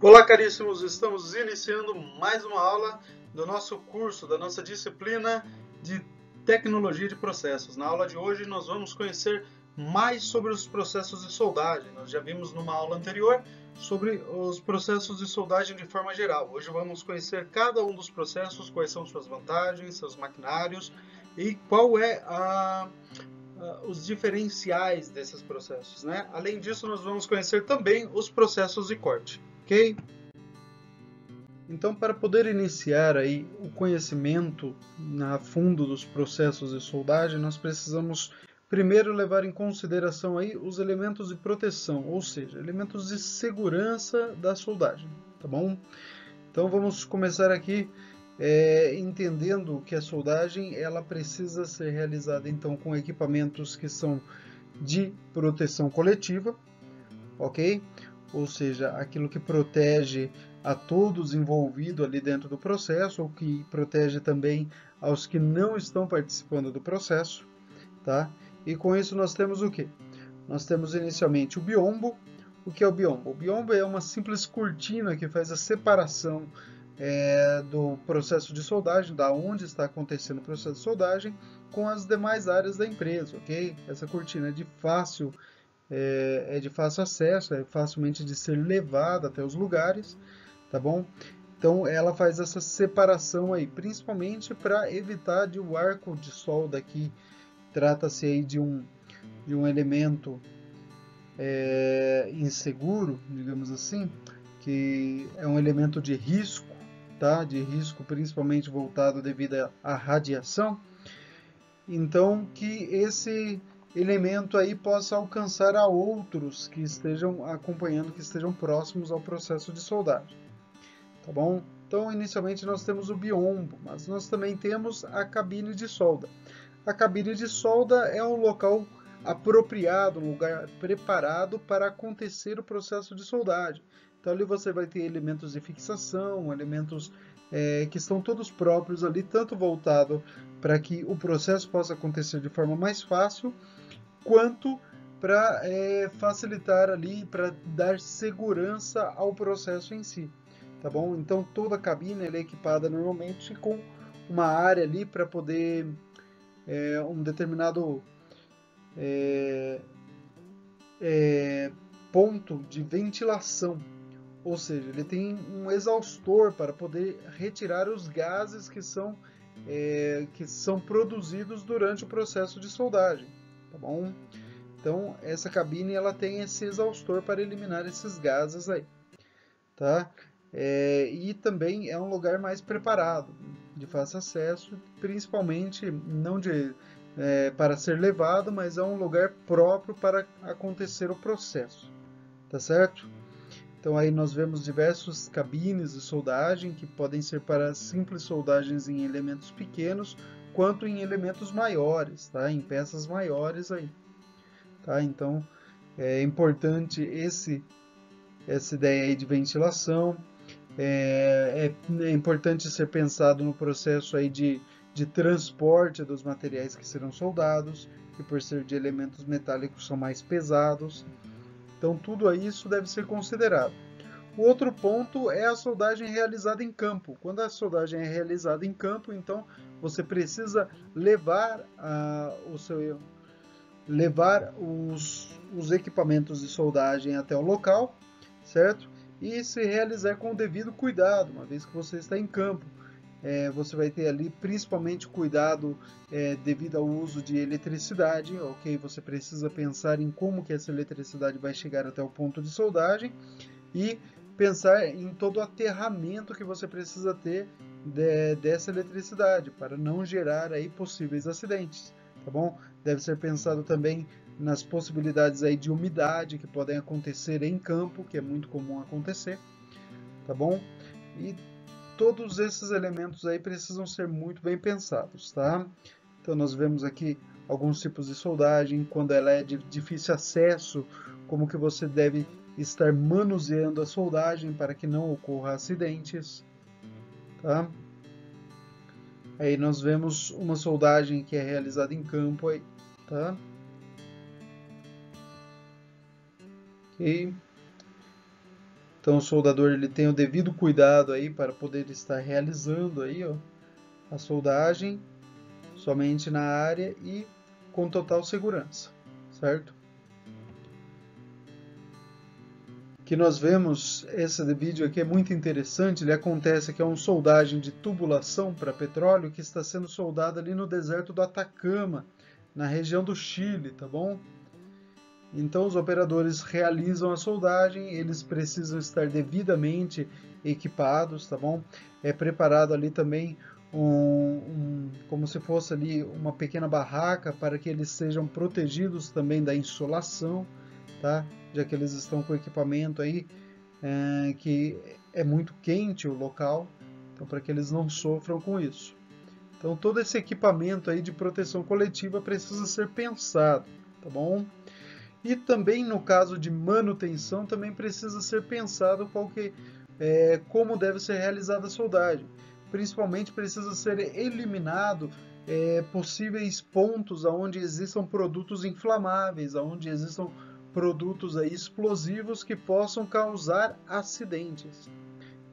Olá, caríssimos! Estamos iniciando mais uma aula do nosso curso, da nossa disciplina de Tecnologia de Processos. Na aula de hoje nós vamos conhecer mais sobre os processos de soldagem. Nós já vimos numa aula anterior sobre os processos de soldagem de forma geral. Hoje vamos conhecer cada um dos processos, quais são suas vantagens, seus maquinários e qual é os diferenciais desses processos, né? Além disso, nós vamos conhecer também os processos de corte. Ok? Então, para poder iniciar aí o conhecimento a fundo dos processos de soldagem, nós precisamos primeiro levar em consideração aí os elementos de proteção, ou seja, elementos de segurança da soldagem, tá bom? Então, vamos começar aqui entendendo que a soldagem ela precisa ser realizada então com equipamentos que são de proteção coletiva, ok? Ou seja, aquilo que protege a todos envolvidos ali dentro do processo, ou que protege também aos que não estão participando do processo, tá? E com isso nós temos o quê? Nós temos inicialmente o biombo. O que é o biombo? O biombo é uma simples cortina que faz a separação do processo de soldagem, da onde está acontecendo o processo de soldagem, com as demais áreas da empresa, ok? Essa cortina é de fácil acesso, é facilmente de ser levada até os lugares, tá bom? Então ela faz essa separação aí, principalmente para evitar de o arco de solda aqui, trata-se aí de um elemento inseguro, digamos assim, que é um elemento de risco, tá? De risco principalmente voltado devido à radiação. Então que esse elemento aí possa alcançar a outros que estejam acompanhando, que estejam próximos ao processo de soldagem, tá bom? Então, inicialmente nós temos o biombo, mas nós também temos a cabine de solda. A cabine de solda é um local apropriado, um lugar preparado para acontecer o processo de soldagem. Então, ali você vai ter elementos de fixação, elementos que estão todos próprios ali, tanto voltado para que o processo possa acontecer de forma mais fácil, quanto para facilitar ali, para dar segurança ao processo em si, tá bom? Então toda a cabine ela é equipada normalmente com uma área ali para poder um determinado ponto de ventilação, ou seja, ele tem um exaustor para poder retirar os gases que são produzidos durante o processo de soldagem, tá bom? Então essa cabine ela tem esse exaustor para eliminar esses gases aí, tá? E também é um lugar mais preparado, de fácil acesso, principalmente não para ser levado, mas é um lugar próprio para acontecer o processo, tá certo? Então aí nós vemos diversas cabines de soldagem que podem ser para simples soldagens em elementos pequenos, quanto em elementos maiores, tá? Em peças maiores aí. Tá? Então é importante essa ideia aí de ventilação, é importante ser pensado no processo aí de transporte dos materiais que serão soldados, que por ser de elementos metálicos são mais pesados, então tudo isso deve ser considerado. O outro ponto é a soldagem realizada em campo. Quando a soldagem é realizada em campo, então você precisa levar os equipamentos de soldagem até o local, certo? E se realizar com o devido cuidado, uma vez que você está em campo. Você vai ter ali principalmente cuidado devido ao uso de eletricidade, ok? Você precisa pensar em como que essa eletricidade vai chegar até o ponto de soldagem e pensar em todo o aterramento que você precisa ter dessa eletricidade para não gerar aí possíveis acidentes, tá bom? Deve ser pensado também nas possibilidades aí de umidade que podem acontecer em campo, que é muito comum acontecer, tá bom? E todos esses elementos aí precisam ser muito bem pensados, tá? Então nós vemos aqui alguns tipos de soldagem, quando ela é de difícil acesso, como que você deve estar manuseando a soldagem para que não ocorra acidentes, tá? Aí nós vemos uma soldagem que é realizada em campo aí, tá? Ok. Então o soldador ele tem o devido cuidado aí para poder estar realizando aí, ó, a soldagem somente na área e com total segurança, certo? Que nós vemos, esse vídeo aqui é muito interessante, ele acontece que é uma soldagem de tubulação para petróleo que está sendo soldada ali no deserto do Atacama, na região do Chile, tá bom? Então os operadores realizam a soldagem, eles precisam estar devidamente equipados, tá bom? É preparado ali também como se fosse ali uma pequena barraca para que eles sejam protegidos também da insolação, tá? Já que eles estão com equipamento aí que é muito quente o local, então para que eles não sofram com isso. Então todo esse equipamento aí de proteção coletiva precisa ser pensado, tá bom? E também no caso de manutenção também precisa ser pensado como deve ser realizada a soldagem. Principalmente precisa ser eliminado possíveis pontos onde existam produtos inflamáveis, onde existam produtos aí explosivos que possam causar acidentes.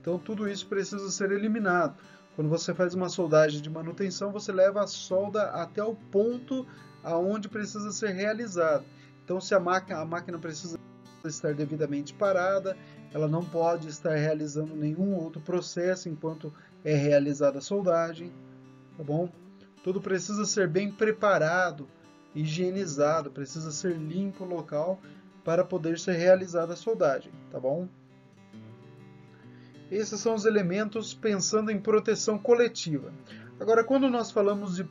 Então tudo isso precisa ser eliminado. Quando você faz uma soldagem de manutenção, você leva a solda até o ponto aonde precisa ser realizado. Então se a máquina precisa estar devidamente parada, ela não pode estar realizando nenhum outro processo enquanto é realizada a soldagem, tá bom? Tudo precisa ser bem preparado, higienizado, precisa ser limpo o local para poder ser realizada a soldagem, tá bom? Esses são os elementos pensando em proteção coletiva. Agora, quando nós falamos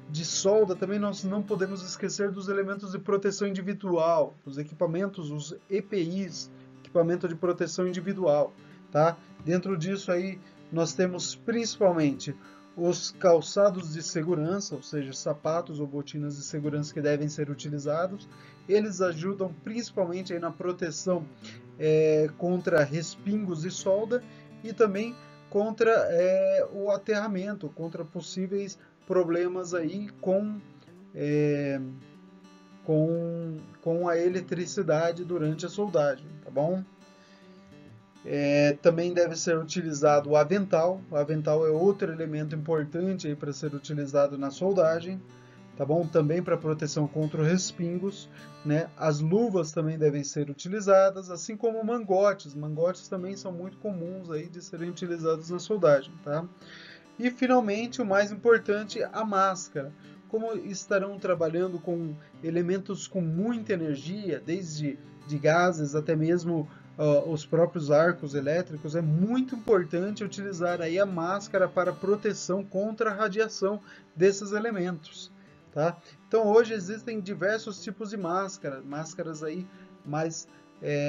de solda, também nós não podemos esquecer dos elementos de proteção individual, os equipamentos, os EPIs, equipamento de proteção individual, tá? Dentro disso aí nós temos principalmente os calçados de segurança, ou seja, sapatos ou botinas de segurança que devem ser utilizados. Eles ajudam principalmente aí na proteção contra respingos de solda e também contra o aterramento, contra possíveis problemas aí com a eletricidade durante a soldagem, tá bom? Também deve ser utilizado o avental. O avental é outro elemento importante para ser utilizado na soldagem, tá bom? Também para proteção contra respingos, né? As luvas também devem ser utilizadas, assim como mangotes. Mangotes também são muito comuns aí de serem utilizados na soldagem, tá? E finalmente, o mais importante, a máscara. Como estarão trabalhando com elementos com muita energia, desde de gases até mesmo os próprios arcos elétricos, é muito importante utilizar aí a máscara para proteção contra a radiação desses elementos, tá? Então hoje existem diversos tipos de máscaras aí mais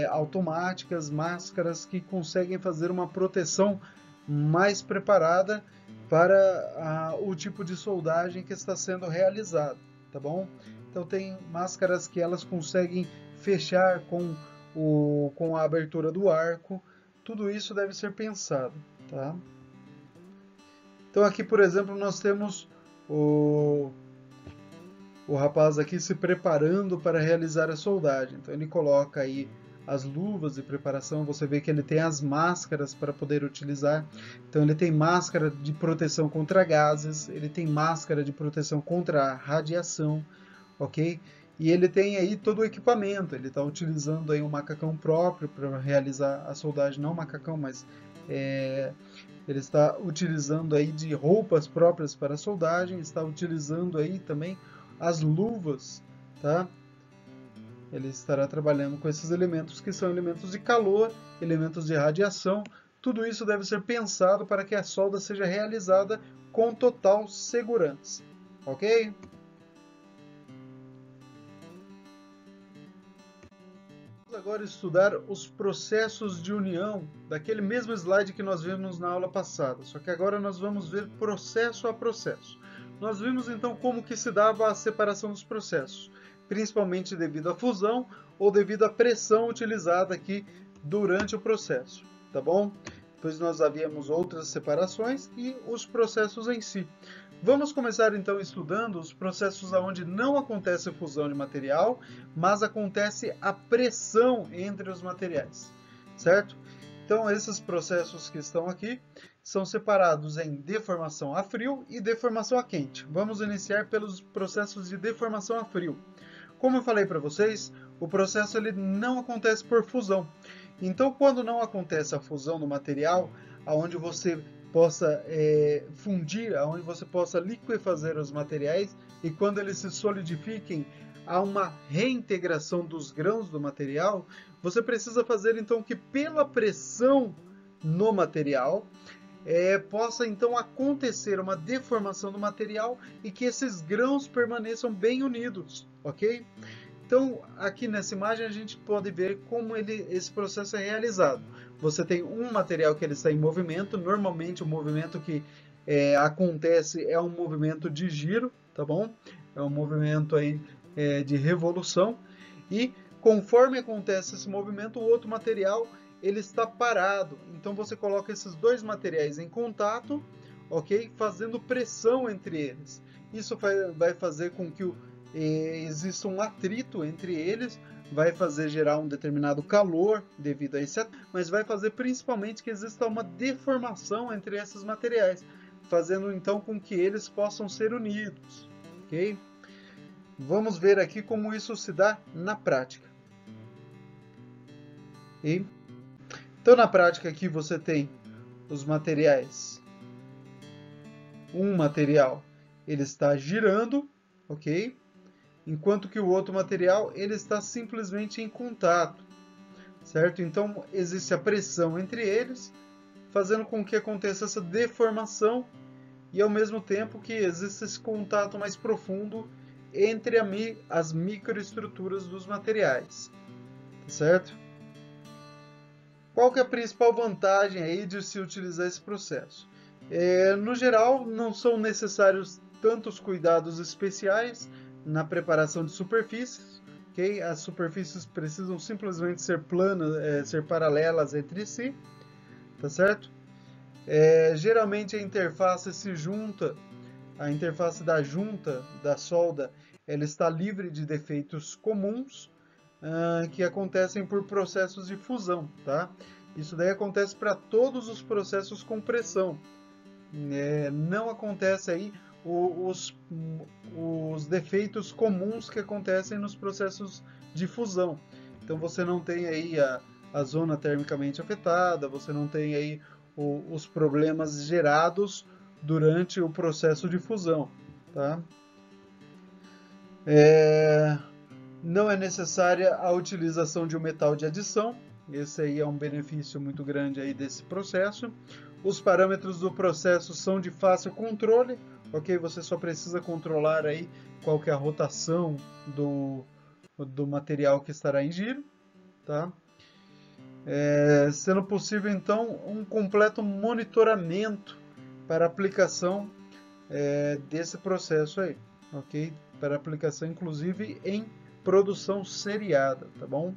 automáticas, máscaras que conseguem fazer uma proteção mais preparada para o tipo de soldagem que está sendo realizado, tá bom? Então tem máscaras que elas conseguem fechar com a abertura do arco, tudo isso deve ser pensado, tá? Então aqui, por exemplo, nós temos o rapaz aqui se preparando para realizar a soldagem. Então ele coloca aí as luvas de preparação, você vê que ele tem as máscaras para poder utilizar. Então ele tem máscara de proteção contra gases, ele tem máscara de proteção contra a radiação, ok? E ele tem aí todo o equipamento, ele está utilizando aí um macacão próprio para realizar a soldagem, não macacão, mas ele está utilizando aí de roupas próprias para a soldagem, está utilizando aí também as luvas, tá? Ele estará trabalhando com esses elementos que são elementos de calor, elementos de radiação. Tudo isso deve ser pensado para que a solda seja realizada com total segurança, ok? Vamos agora estudar os processos de união daquele mesmo slide que nós vimos na aula passada, só que agora nós vamos ver processo a processo. Nós vimos então como que se dava a separação dos processos, principalmente devido à fusão ou devido à pressão utilizada aqui durante o processo, tá bom? Depois nós havíamos outras separações e os processos em si. Vamos começar então estudando os processos onde não acontece fusão de material, mas acontece a pressão entre os materiais, certo? Então, esses processos que estão aqui são separados em deformação a frio e deformação a quente. Vamos iniciar pelos processos de deformação a frio. Como eu falei para vocês, o processo ele não acontece por fusão. Então, quando não acontece a fusão do material, aonde você possa fundir, aonde você possa liquefazer os materiais, e quando eles se solidifiquem, há uma reintegração dos grãos do material, você precisa fazer então que pela pressão no material possa então acontecer uma deformação do material e que esses grãos permaneçam bem unidos, ok? Então, aqui nessa imagem a gente pode ver como esse processo é realizado. Você tem um material que ele está em movimento, normalmente o movimento que acontece é um movimento de giro, tá bom? É um movimento aí de revolução, e conforme acontece esse movimento, o outro material ele está parado. Então você coloca esses dois materiais em contato, ok? Fazendo pressão entre eles. Isso vai fazer com que exista um atrito entre eles, vai fazer gerar um determinado calor devido a esse atrito, mas vai fazer principalmente que exista uma deformação entre esses materiais, fazendo então com que eles possam ser unidos, ok? Vamos ver aqui como isso se dá na prática. E, então, na prática aqui você tem os materiais. Um material ele está girando, ok? Enquanto que o outro material ele está simplesmente em contato, certo? Então existe a pressão entre eles, fazendo com que aconteça essa deformação e ao mesmo tempo que exista esse contato mais profundo entre as microestruturas dos materiais, certo? Qual que é a principal vantagem aí de se utilizar esse processo? No geral, não são necessários tantos cuidados especiais na preparação de superfícies, ok? As superfícies precisam simplesmente ser planas, ser paralelas entre si, tá certo? Geralmente a interface a interface da junta da solda, ela está livre de defeitos comuns que acontecem por processos de fusão, tá? Isso daí acontece para todos os processos com pressão. Não acontece aí os defeitos comuns que acontecem nos processos de fusão. Então você não tem aí a zona termicamente afetada, você não tem aí os problemas gerados durante o processo de fusão, tá? Não é necessária a utilização de um metal de adição. Esse aí é um benefício muito grande aí desse processo. Os parâmetros do processo são de fácil controle, ok? Você só precisa controlar aí qual que é a rotação do material que estará em giro, tá? Sendo possível então um completo monitoramento para aplicação desse processo aí, ok? Para aplicação inclusive em produção seriada, tá bom?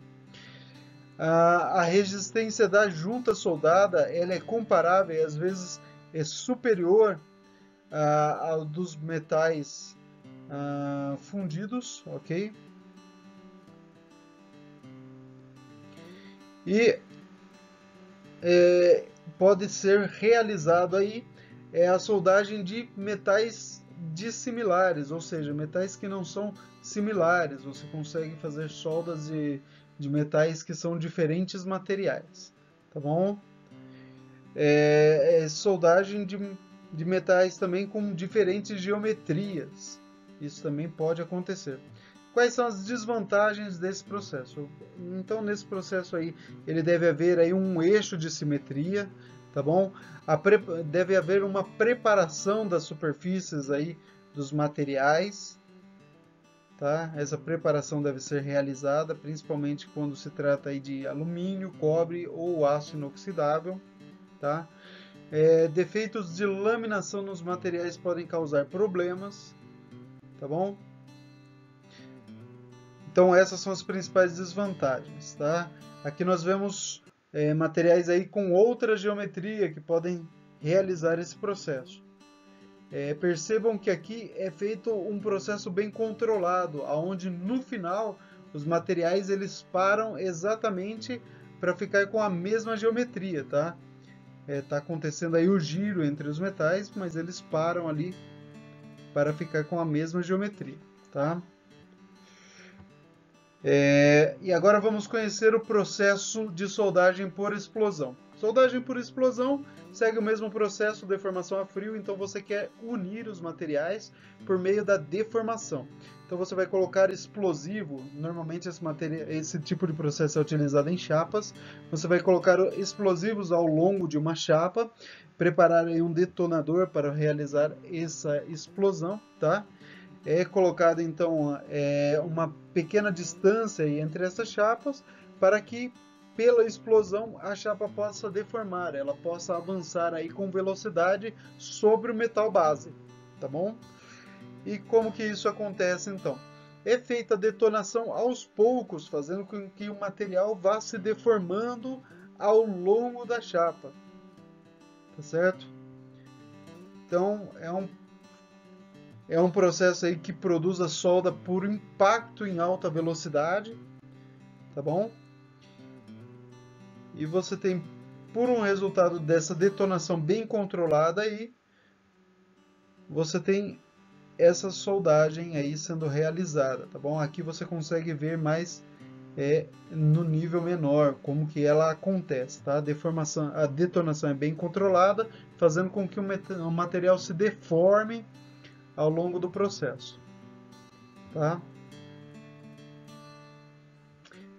A resistência da junta soldada ela é comparável e às vezes é superior ao dos metais fundidos, ok? E pode ser realizado aí a soldagem de metais dissimilares, ou seja, metais que não são similares. Você consegue fazer soldas de metais que são diferentes materiais, tá bom? Soldagem de metais também com diferentes geometrias. Isso também pode acontecer. Quais são as desvantagens desse processo? Então, nesse processo aí, ele deve haver aí um eixo de simetria, tá bom? Deve haver uma preparação das superfícies aí dos materiais, tá? Essa preparação deve ser realizada, principalmente quando se trata aí de alumínio, cobre ou aço inoxidável, tá? Defeitos de laminação nos materiais podem causar problemas, tá bom? Então essas são as principais desvantagens, tá? Aqui nós vemos materiais aí com outra geometria que podem realizar esse processo. Percebam que aqui é feito um processo bem controlado, onde no final os materiais eles param exatamente para ficar com a mesma geometria, tá? Tá acontecendo aí o giro entre os metais, mas eles param ali para ficar com a mesma geometria, tá? E agora vamos conhecer o processo de soldagem por explosão. Soldagem por explosão segue o mesmo processo de deformação a frio, então você quer unir os materiais por meio da deformação. Então você vai colocar explosivo, normalmente esse tipo de processo é utilizado em chapas. Você vai colocar explosivos ao longo de uma chapa, preparar aí um detonador para realizar essa explosão, tá? É colocada então uma pequena distância entre essas chapas para que pela explosão a chapa possa deformar, ela possa avançar aí com velocidade sobre o metal base, tá bom? E como que isso acontece então? É feita a detonação aos poucos, fazendo com que o material vá se deformando ao longo da chapa, tá certo? Então é um processo aí que produz a solda por impacto em alta velocidade, tá bom? E você tem, por um resultado dessa detonação bem controlada aí, você tem essa soldagem aí sendo realizada, tá bom? Aqui você consegue ver mais no nível menor como que ela acontece, tá? A detonação é bem controlada, fazendo com que o material se deforme ao longo do processo, tá?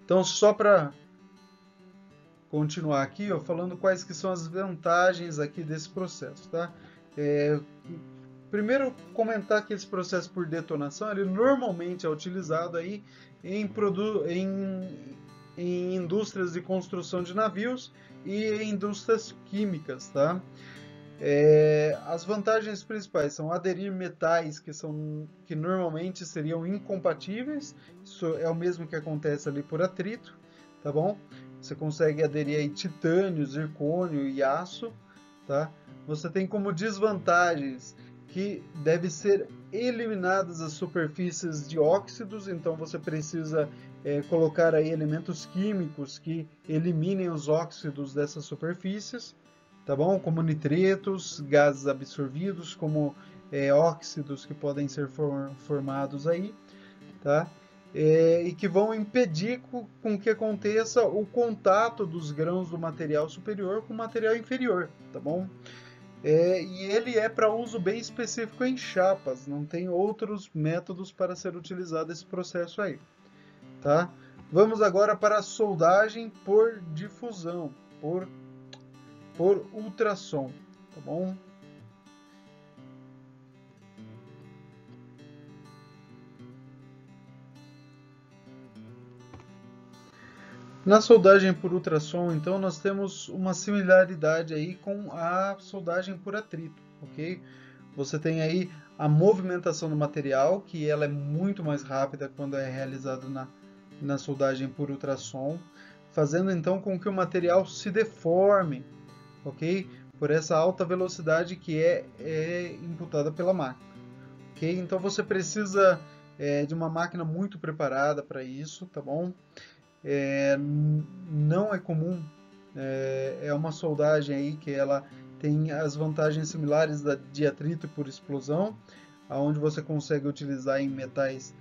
Então, só para continuar aqui, ó, falando quais que são as vantagens aqui desse processo, tá? Primeiro, comentar que esse processo por detonação, ele normalmente é utilizado aí em indústrias de construção de navios e em indústrias químicas, tá? As vantagens principais são aderir metais que normalmente seriam incompatíveis, isso é o mesmo que acontece ali por atrito, tá bom? Você consegue aderir aí titânio, zircônio e aço, tá? Você tem como desvantagens que deve ser eliminadas as superfícies de óxidos, então você precisa colocar aí elementos químicos que eliminem os óxidos dessas superfícies, tá bom? Como nitretos, gases absorvidos, como óxidos que podem ser formados aí, tá? E que vão impedir com que aconteça o contato dos grãos do material superior com o material inferior, tá bom? E ele é para uso bem específico em chapas, não tem outros métodos para ser utilizado esse processo aí, tá? Vamos agora para a soldagem por difusão, por ultrassom, tá bom? Na soldagem por ultrassom, então, nós temos uma similaridade aí com a soldagem por atrito, ok? Você tem aí a movimentação do material, que ela é muito mais rápida quando é realizada na soldagem por ultrassom, fazendo então com que o material se deforme, ok? Por essa alta velocidade que é imputada pela máquina, ok? Então você precisa de uma máquina muito preparada para isso, tá bom? Não é comum, é uma soldagem aí que ela tem as vantagens similares de atrito por explosão, aonde você consegue utilizar em metais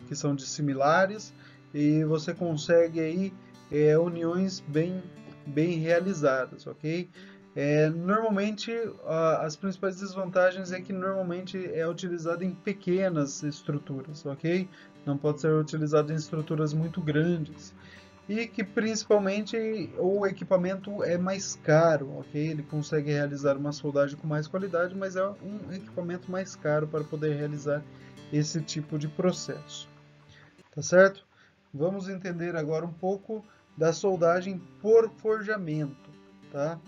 que são dissimilares e você consegue aí uniões bem realizadas, ok? Normalmente as principais desvantagens é que normalmente é utilizado em pequenas estruturas, ok? Não pode ser utilizado em estruturas muito grandes e que principalmente o equipamento é mais caro, ok? Ele consegue realizar uma soldagem com mais qualidade, mas é um equipamento mais caro para poder realizar esse tipo de processo, tá certo? Vamos entender agora um pouco da soldagem por forjamento, tá?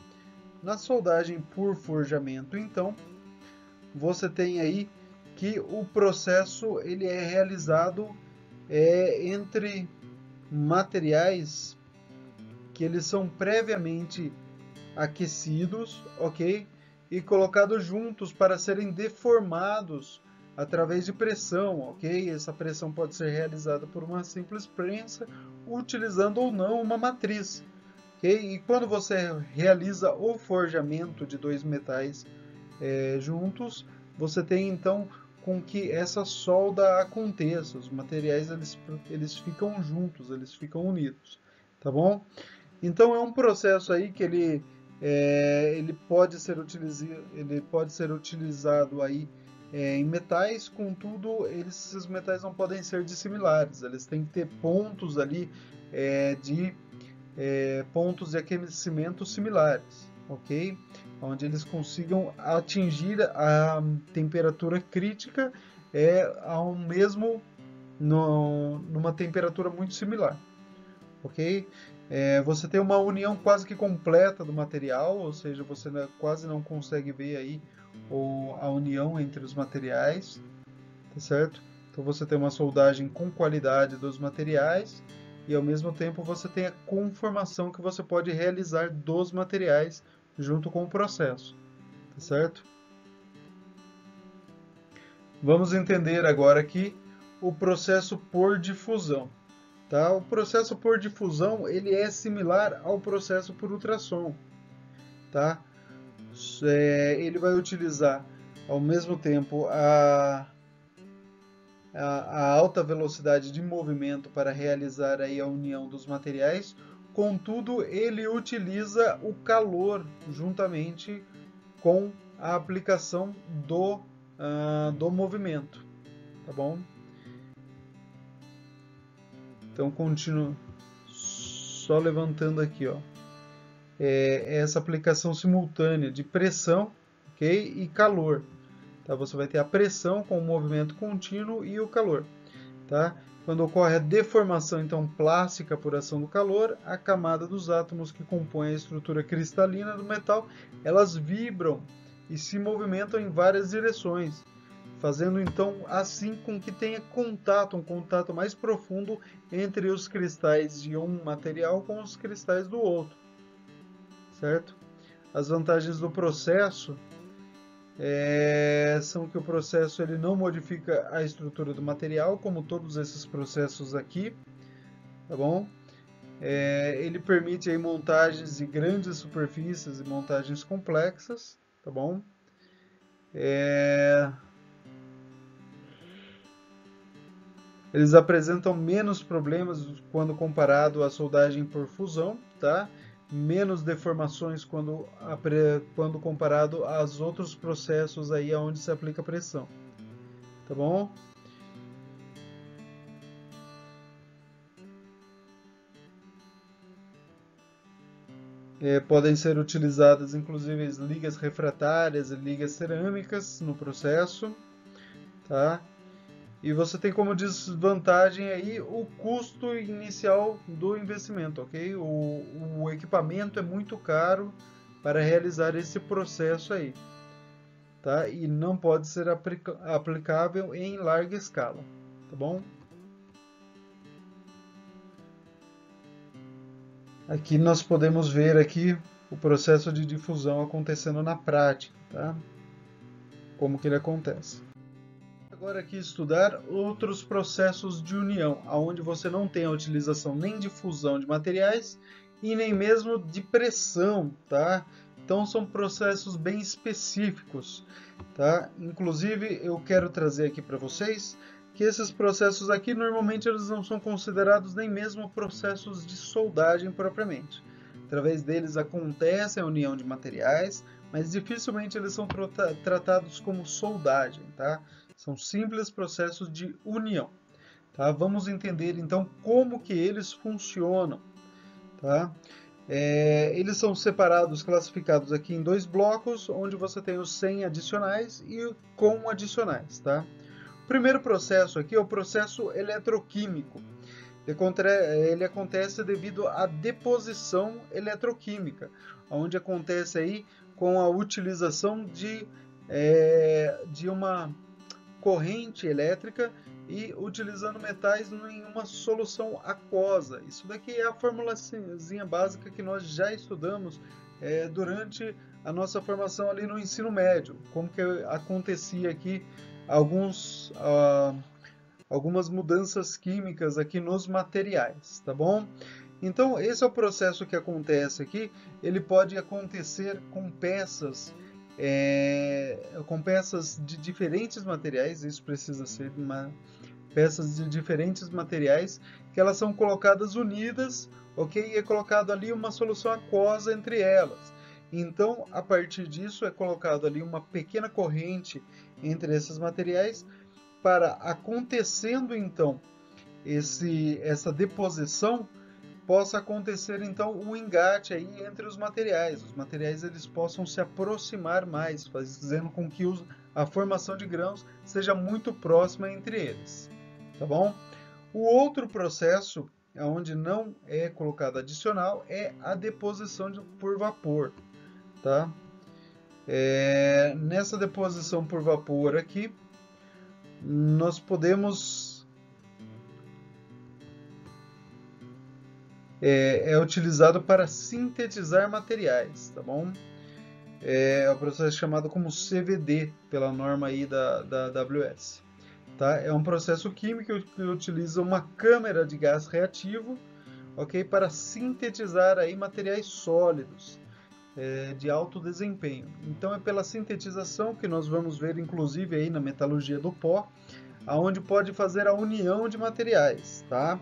Na soldagem por forjamento, então, você tem aí que o processo ele é realizado entre materiais que eles são previamente aquecidos, ok? E colocados juntos para serem deformados através de pressão, ok? Essa pressão pode ser realizada por uma simples prensa, utilizando ou não uma matriz, ok? E quando você realiza o forjamento de dois metais juntos, você tem então com que essa solda aconteça, os materiais eles ficam juntos, eles ficam unidos, tá bom? Então é um processo aí que ele pode ser utilizado aí em metais, contudo, esses metais não podem ser dissimilares, eles têm que ter pontos ali pontos de aquecimento similares, ok? Onde eles consigam atingir a temperatura crítica ao mesmo numa temperatura muito similar, ok? Você tem uma união quase que completa do material, ou seja, você quase não consegue ver aí a união entre os materiais, tá certo? Então você tem uma soldagem com qualidade dos materiais e ao mesmo tempo você tem a conformação que você pode realizar dos materiais junto com o processo, tá certo? Vamos entender agora aqui o processo por difusão. Tá? O processo por difusão ele é similar ao processo por ultrassom. Tá? Ele vai utilizar ao mesmo tempo a alta velocidade de movimento para realizar aí a união dos materiais, contudo ele utiliza o calor juntamente com a aplicação do movimento, tá bom? Então continuo só levantando aqui, ó, essa aplicação simultânea de pressão, ok, e calor. Tá? Você vai ter a pressão com o movimento contínuo e o calor. Tá? Quando ocorre a deformação então plástica por ação do calor, a camada dos átomos que compõem a estrutura cristalina do metal, elas vibram e se movimentam em várias direções, fazendo então assim com que tenha um contato mais profundo entre os cristais de um material com os cristais do outro, certo? As vantagens do processo são que o processo ele não modifica a estrutura do material, como todos esses processos aqui, tá bom? Ele permite aí montagens de grandes superfícies e montagens complexas, tá bom? Eles apresentam menos problemas quando comparado à soldagem por fusão, tá? Menos deformações quando comparado aos outros processos aí onde se aplica pressão, tá bom? Podem ser utilizadas inclusive ligas refratárias e ligas cerâmicas no processo, tá? E você tem como desvantagem aí o custo inicial do investimento, ok? O equipamento é muito caro para realizar esse processo aí, tá? E não pode ser aplicável em larga escala, tá bom? Aqui nós podemos ver aqui o processo de difusão acontecendo na prática, tá? Como que ele acontece. Agora aqui estudar outros processos de união, onde você não tem a utilização nem de fusão de materiais e nem mesmo de pressão, tá? Então são processos bem específicos, tá? Inclusive eu quero trazer aqui para vocês que esses processos aqui normalmente eles não são considerados nem mesmo processos de soldagem propriamente. Através deles acontece a união de materiais, mas dificilmente eles são tratados como soldagem, tá? São simples processos de união, tá? Vamos entender então como que eles funcionam, tá? Eles são separados, classificados aqui em dois blocos, onde você tem os sem adicionais e o com adicionais, tá? O primeiro processo aqui é o processo eletroquímico. Ele acontece devido à deposição eletroquímica, onde acontece aí com a utilização de uma corrente elétrica e utilizando metais em uma solução aquosa. Isso daqui é a formulazinha básica que nós já estudamos durante a nossa formação ali no ensino médio, como que acontecia aqui algumas mudanças químicas aqui nos materiais, tá bom? Então, esse é o processo que acontece aqui. Ele pode acontecer com peças de diferentes materiais. Isso precisa ser peças de diferentes materiais que elas são colocadas unidas, ok? E é colocado ali uma solução aquosa entre elas. Então, a partir disso, é colocado ali uma pequena corrente entre esses materiais para, acontecendo então essa deposição, possa acontecer então um engate aí entre os materiais. Os materiais eles possam se aproximar mais, fazendo com que a formação de grãos seja muito próxima entre eles, tá bom? O outro processo, onde não é colocado adicional, é a deposição por vapor, tá? Nessa deposição por vapor aqui, nós podemos é utilizado para sintetizar materiais, tá bom? É o processo chamado como CVD, pela norma aí da AWS. Tá? É um processo químico que utiliza uma câmara de gás reativo, ok, para sintetizar aí materiais sólidos de alto desempenho. Então é pela sintetização que nós vamos ver, inclusive aí na metalurgia do pó, aonde pode fazer a união de materiais, tá?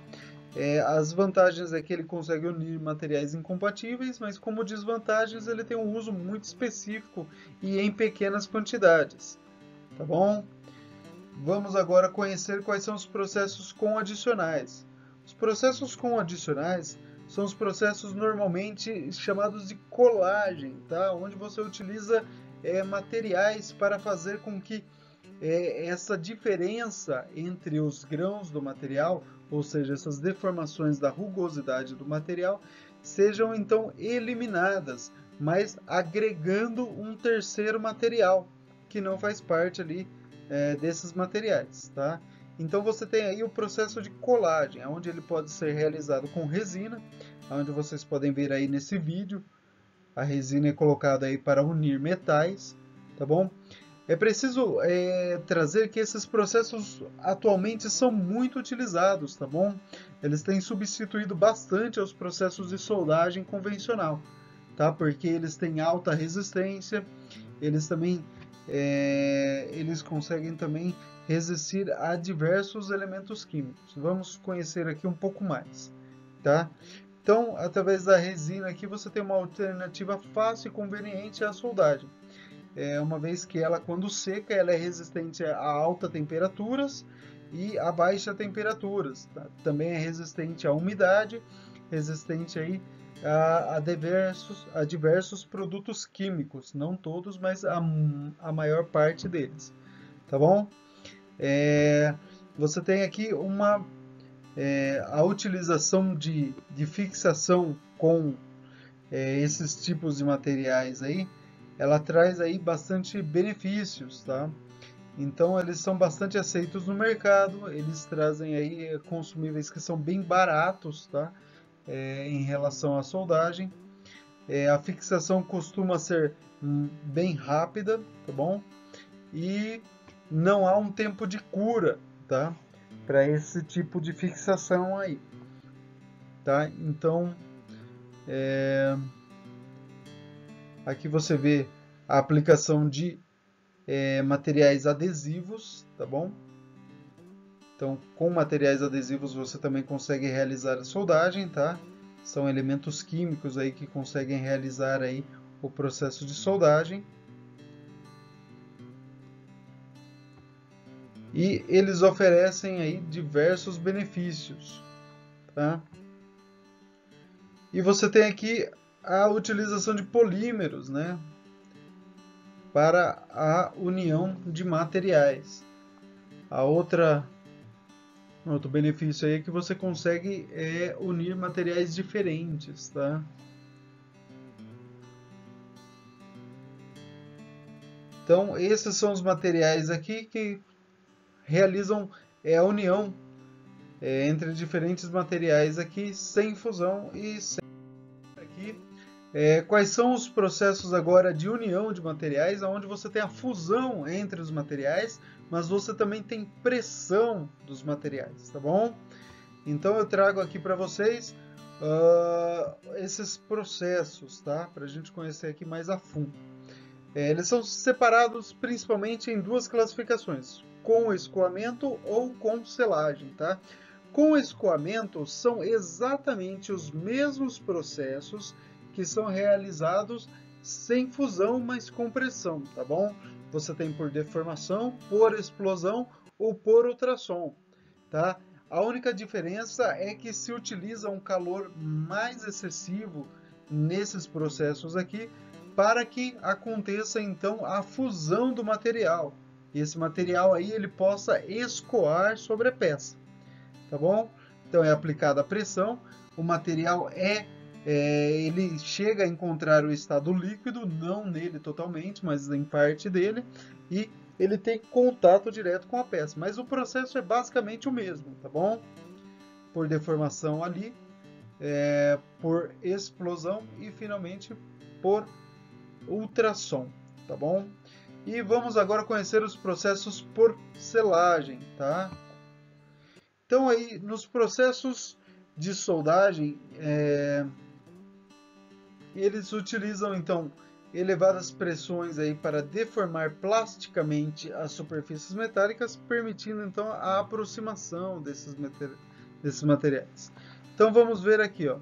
As vantagens é que ele consegue unir materiais incompatíveis, mas como desvantagens ele tem um uso muito específico e em pequenas quantidades, tá bom? Vamos agora conhecer quais são os processos com adicionais. Os processos com adicionais são os processos normalmente chamados de colagem, tá? Onde você utiliza materiais para fazer com que essa diferença entre os grãos do material, ou seja, essas deformações da rugosidade do material, sejam então eliminadas, mas agregando um terceiro material que não faz parte ali desses materiais, tá? Então você tem aí o processo de colagem, onde ele pode ser realizado com resina, onde vocês podem ver aí nesse vídeo, a resina é colocada aí para unir metais, tá bom? É preciso trazer que esses processos atualmente são muito utilizados, tá bom? Eles têm substituído bastante aos processos de soldagem convencional, tá? Porque eles têm alta resistência, eles também eles conseguem também resistir a diversos elementos químicos. Vamos conhecer aqui um pouco mais, tá? Então, através da resina aqui você tem uma alternativa fácil e conveniente à soldagem. Uma vez que ela, quando seca, ela é resistente a altas temperaturas e a baixas temperaturas. Tá? Também é resistente à umidade, resistente aí a diversos produtos químicos, não todos, mas a maior parte deles, tá bom? Você tem aqui a utilização de fixação com esses tipos de materiais aí, ela traz aí bastante benefícios, tá? Então eles são bastante aceitos no mercado, eles trazem aí consumíveis que são bem baratos, tá? Em relação à soldagem. A fixação costuma ser bem rápida, tá bom? E não há um tempo de cura, tá? Para esse tipo de fixação aí, tá? Então, aqui você vê a aplicação de materiais adesivos, tá bom? Então, com materiais adesivos você também consegue realizar a soldagem, tá? São elementos químicos aí que conseguem realizar aí o processo de soldagem. E eles oferecem aí diversos benefícios, tá? E você tem aqui a utilização de polímeros, né? Para a união de materiais. Outro benefício aí é que você consegue unir materiais diferentes, tá? Então, esses são os materiais aqui que realizam a união entre diferentes materiais aqui, sem fusão e sem aqui. Quais são os processos agora de união de materiais, onde você tem a fusão entre os materiais, mas você também tem pressão dos materiais, tá bom? Então eu trago aqui para vocês esses processos, tá? Para a gente conhecer aqui mais a fundo. Eles são separados principalmente em duas classificações, com escoamento ou com selagem, tá? Com escoamento são exatamente os mesmos processos que são realizados sem fusão, mas com pressão, tá bom? Você tem por deformação, por explosão ou por ultrassom, tá? A única diferença é que se utiliza um calor mais excessivo nesses processos aqui, para que aconteça então a fusão do material. E esse material aí ele possa escoar sobre a peça, tá bom? Então é aplicada a pressão, o material ele chega a encontrar o estado líquido, não nele totalmente, mas em parte dele, e ele tem contato direto com a peça. Mas o processo é basicamente o mesmo, tá bom? Por deformação ali, por explosão e finalmente por ultrassom, tá bom? E vamos agora conhecer os processos por selagem, tá? Então aí nos processos de soldagem, eles utilizam então elevadas pressões aí para deformar plasticamente as superfícies metálicas, permitindo então a aproximação desses materiais. Então vamos ver aqui, ó.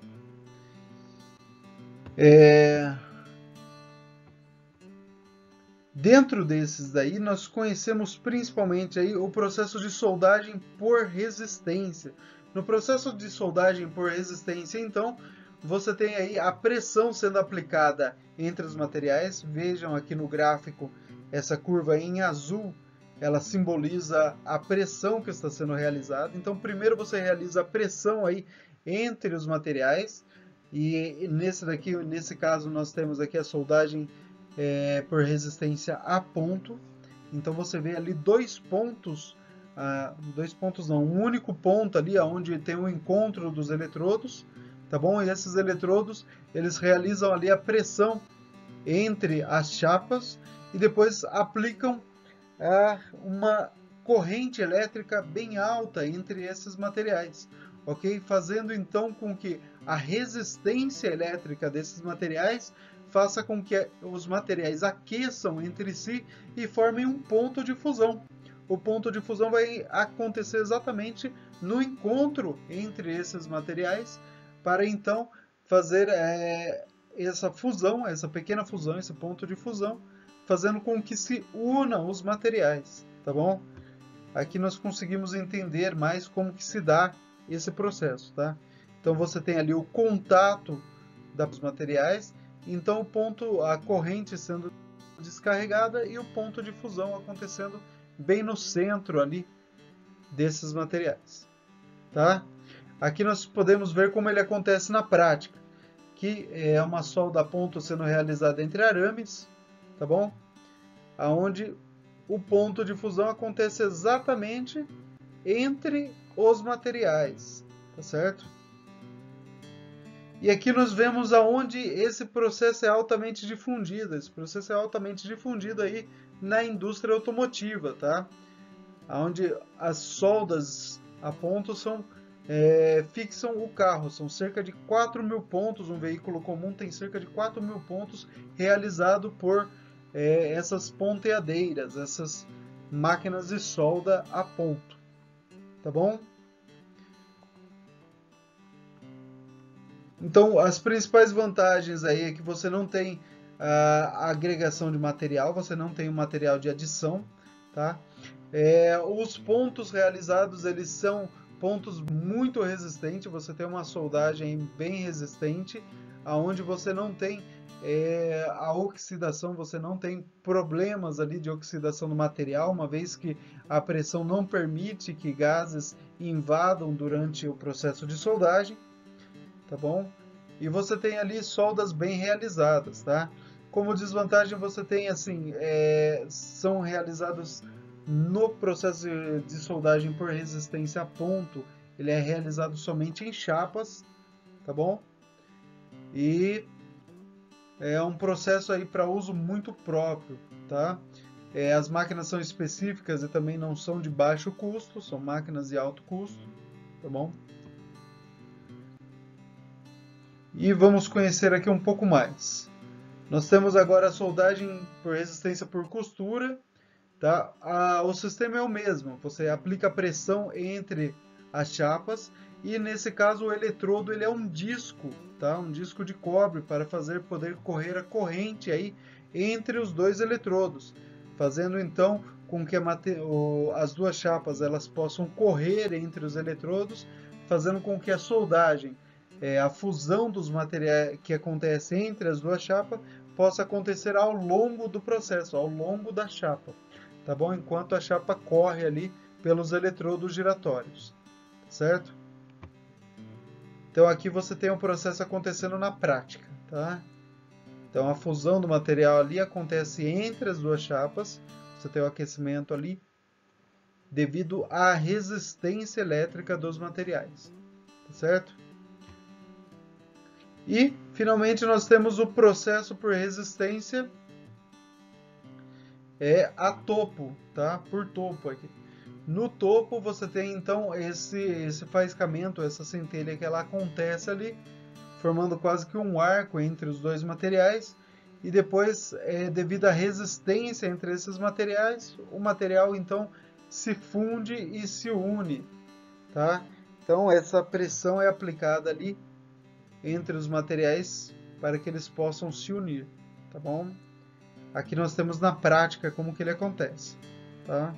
Dentro desses daí, nós conhecemos principalmente aí o processo de soldagem por resistência. No processo de soldagem por resistência, então, você tem aí a pressão sendo aplicada entre os materiais. Vejam aqui no gráfico essa curva em azul, ela simboliza a pressão que está sendo realizada. Então, primeiro você realiza a pressão aí entre os materiais. E nesse caso, nós temos aqui a soldagem por resistência a ponto. Então você vê ali dois pontos não, um único ponto ali onde tem o encontro dos eletrodos, tá bom? E esses eletrodos, eles realizam ali a pressão entre as chapas e depois aplicam uma corrente elétrica bem alta entre esses materiais, ok? Fazendo então com que a resistência elétrica desses materiais faça com que os materiais aqueçam entre si e formem um ponto de fusão. O ponto de fusão vai acontecer exatamente no encontro entre esses materiais, para então fazer essa fusão, essa pequena fusão, esse ponto de fusão, fazendo com que se unam os materiais, tá bom? Aqui nós conseguimos entender mais como que se dá esse processo, tá? Então você tem ali o contato dos materiais, então a corrente sendo descarregada e o ponto de fusão acontecendo bem no centro ali desses materiais, tá? Aqui nós podemos ver como ele acontece na prática, que é uma solda a ponto sendo realizada entre arames, tá bom? Aonde o ponto de fusão acontece exatamente entre os materiais, tá certo? E aqui nós vemos aonde esse processo é altamente difundido. Esse processo é altamente difundido aí na indústria automotiva, tá? Onde as soldas a ponto fixam o carro. São cerca de 4.000 pontos. Um veículo comum tem cerca de 4.000 pontos realizado por essas ponteadeiras, essas máquinas de solda a ponto, tá bom? Então, as principais vantagens aí é que você não tem a agregação de material, você não tem o material de adição, tá? Os pontos realizados, eles são pontos muito resistentes, você tem uma soldagem bem resistente, aonde você não tem a oxidação, você não tem problemas ali de oxidação do material, uma vez que a pressão não permite que gases invadam durante o processo de soldagem, tá bom? E você tem ali soldas bem realizadas, tá? Como desvantagem você tem assim, são realizados no processo de soldagem por resistência a ponto, ele é realizado somente em chapas, tá bom? E é um processo aí para uso muito próprio, tá? As máquinas são específicas e também não são de baixo custo, são máquinas de alto custo, tá bom? E vamos conhecer aqui um pouco mais. Nós temos agora a soldagem por resistência por costura, tá? O sistema é o mesmo, você aplica pressão entre as chapas e nesse caso o eletrodo ele é um disco, tá? Um disco de cobre para poder correr a corrente aí entre os dois eletrodos, fazendo então com que as duas chapas elas possam correr entre os eletrodos, fazendo com que a soldagem, a fusão dos materiais que acontece entre as duas chapas possa acontecer ao longo do processo, ao longo da chapa, tá bom? Enquanto a chapa corre ali pelos eletrodos giratórios, certo? Então aqui você tem o processo acontecendo na prática, tá? Então a fusão do material ali acontece entre as duas chapas, você tem o aquecimento ali devido à resistência elétrica dos materiais, tá certo? E finalmente nós temos o processo por resistência a topo, tá? Por topo aqui. No topo você tem então esse faiscamento, essa centelha que ela acontece ali, formando quase que um arco entre os dois materiais. E depois, devido à resistência entre esses materiais, o material então se funde e se une, tá? Então essa pressão é aplicada ali entre os materiais para que eles possam se unir, tá bom? Aqui nós temos na prática como que ele acontece, tá?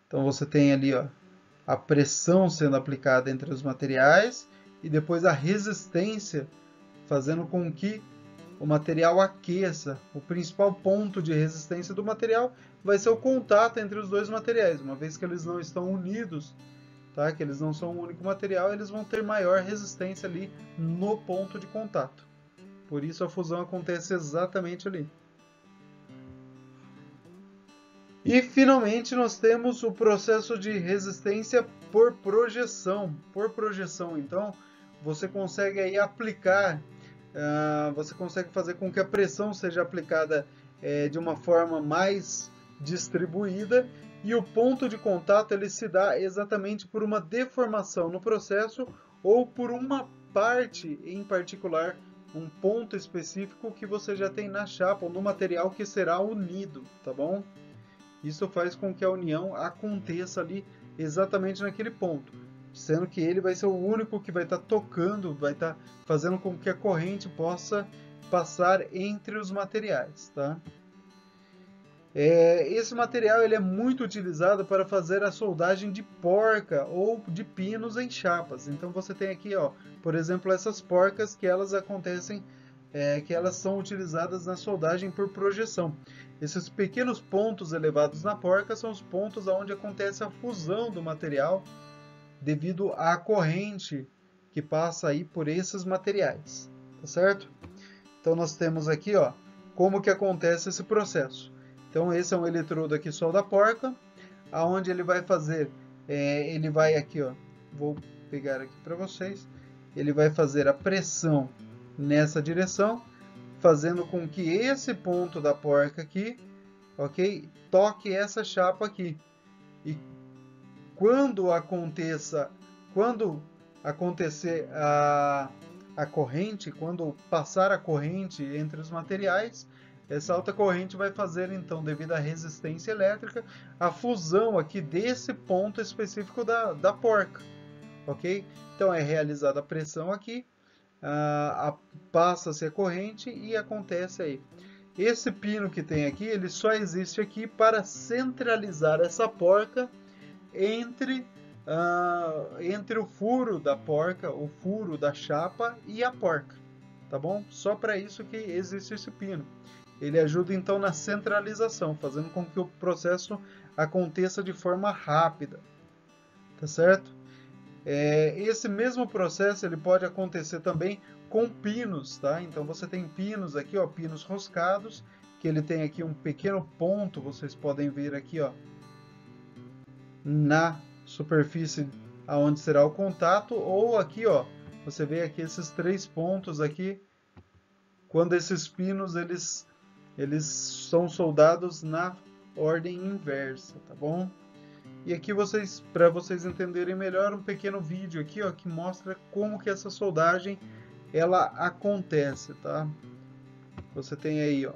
Então você tem ali, ó, a pressão sendo aplicada entre os materiais e depois a resistência fazendo com que o material aqueça. O principal ponto de resistência do material vai ser o contato entre os dois materiais, uma vez que eles não estão unidos, tá? Que eles não são um único material, eles vão ter maior resistência ali no ponto de contato. Por isso a fusão acontece exatamente ali. E finalmente nós temos o processo de resistência por projeção. Por projeção, então, você consegue aí aplicar, você consegue fazer com que a pressão seja aplicada de uma forma mais distribuída e o ponto de contato ele se dá exatamente por uma deformação no processo ou por uma parte em particular, um ponto específico que você já tem na chapa ou no material que será unido, tá bom? Isso faz com que a união aconteça ali exatamente naquele ponto, sendo que ele vai ser o único que vai estar tocando, vai estar fazendo com que a corrente possa passar entre os materiais, tá? Esse material ele é muito utilizado para fazer a soldagem de porca ou de pinos em chapas. Então você tem aqui, ó, por exemplo, essas porcas que elas acontecem, que elas são utilizadas na soldagem por projeção. Esses pequenos pontos elevados na porca são os pontos onde acontece a fusão do material devido à corrente que passa aí por esses materiais, tá certo? Então nós temos aqui, ó, como que acontece esse processo. Então esse é um eletrodo aqui só da porca, aonde ele vai fazer, ele vai aqui, ó, vou pegar aqui para vocês, ele vai fazer a pressão nessa direção, fazendo com que esse ponto da porca aqui, ok, toque essa chapa aqui. E quando acontecer a corrente, quando passar a corrente entre os materiais, essa alta corrente vai fazer, então, devido à resistência elétrica, a fusão aqui desse ponto específico da porca, ok? Então é realizada a pressão aqui, passa-se a corrente e acontece aí. Esse pino que tem aqui, ele só existe aqui para centralizar essa porca entre o furo da porca, o furo da chapa e a porca, tá bom? Só para isso que existe esse pino. Ele ajuda então na centralização, fazendo com que o processo aconteça de forma rápida, tá certo? Esse mesmo processo ele pode acontecer também com pinos, tá? Então você tem pinos aqui, ó, pinos roscados, que ele tem aqui um pequeno ponto, vocês podem ver aqui, ó, na superfície aonde será o contato, ou aqui, ó, você vê aqui esses 3 pontos aqui, quando esses pinos eles eles são soldados na ordem inversa, tá bom? E aqui para vocês entenderem melhor, um pequeno vídeo aqui, ó, que mostra como que essa soldagem ela acontece, tá? Você tem aí, ó,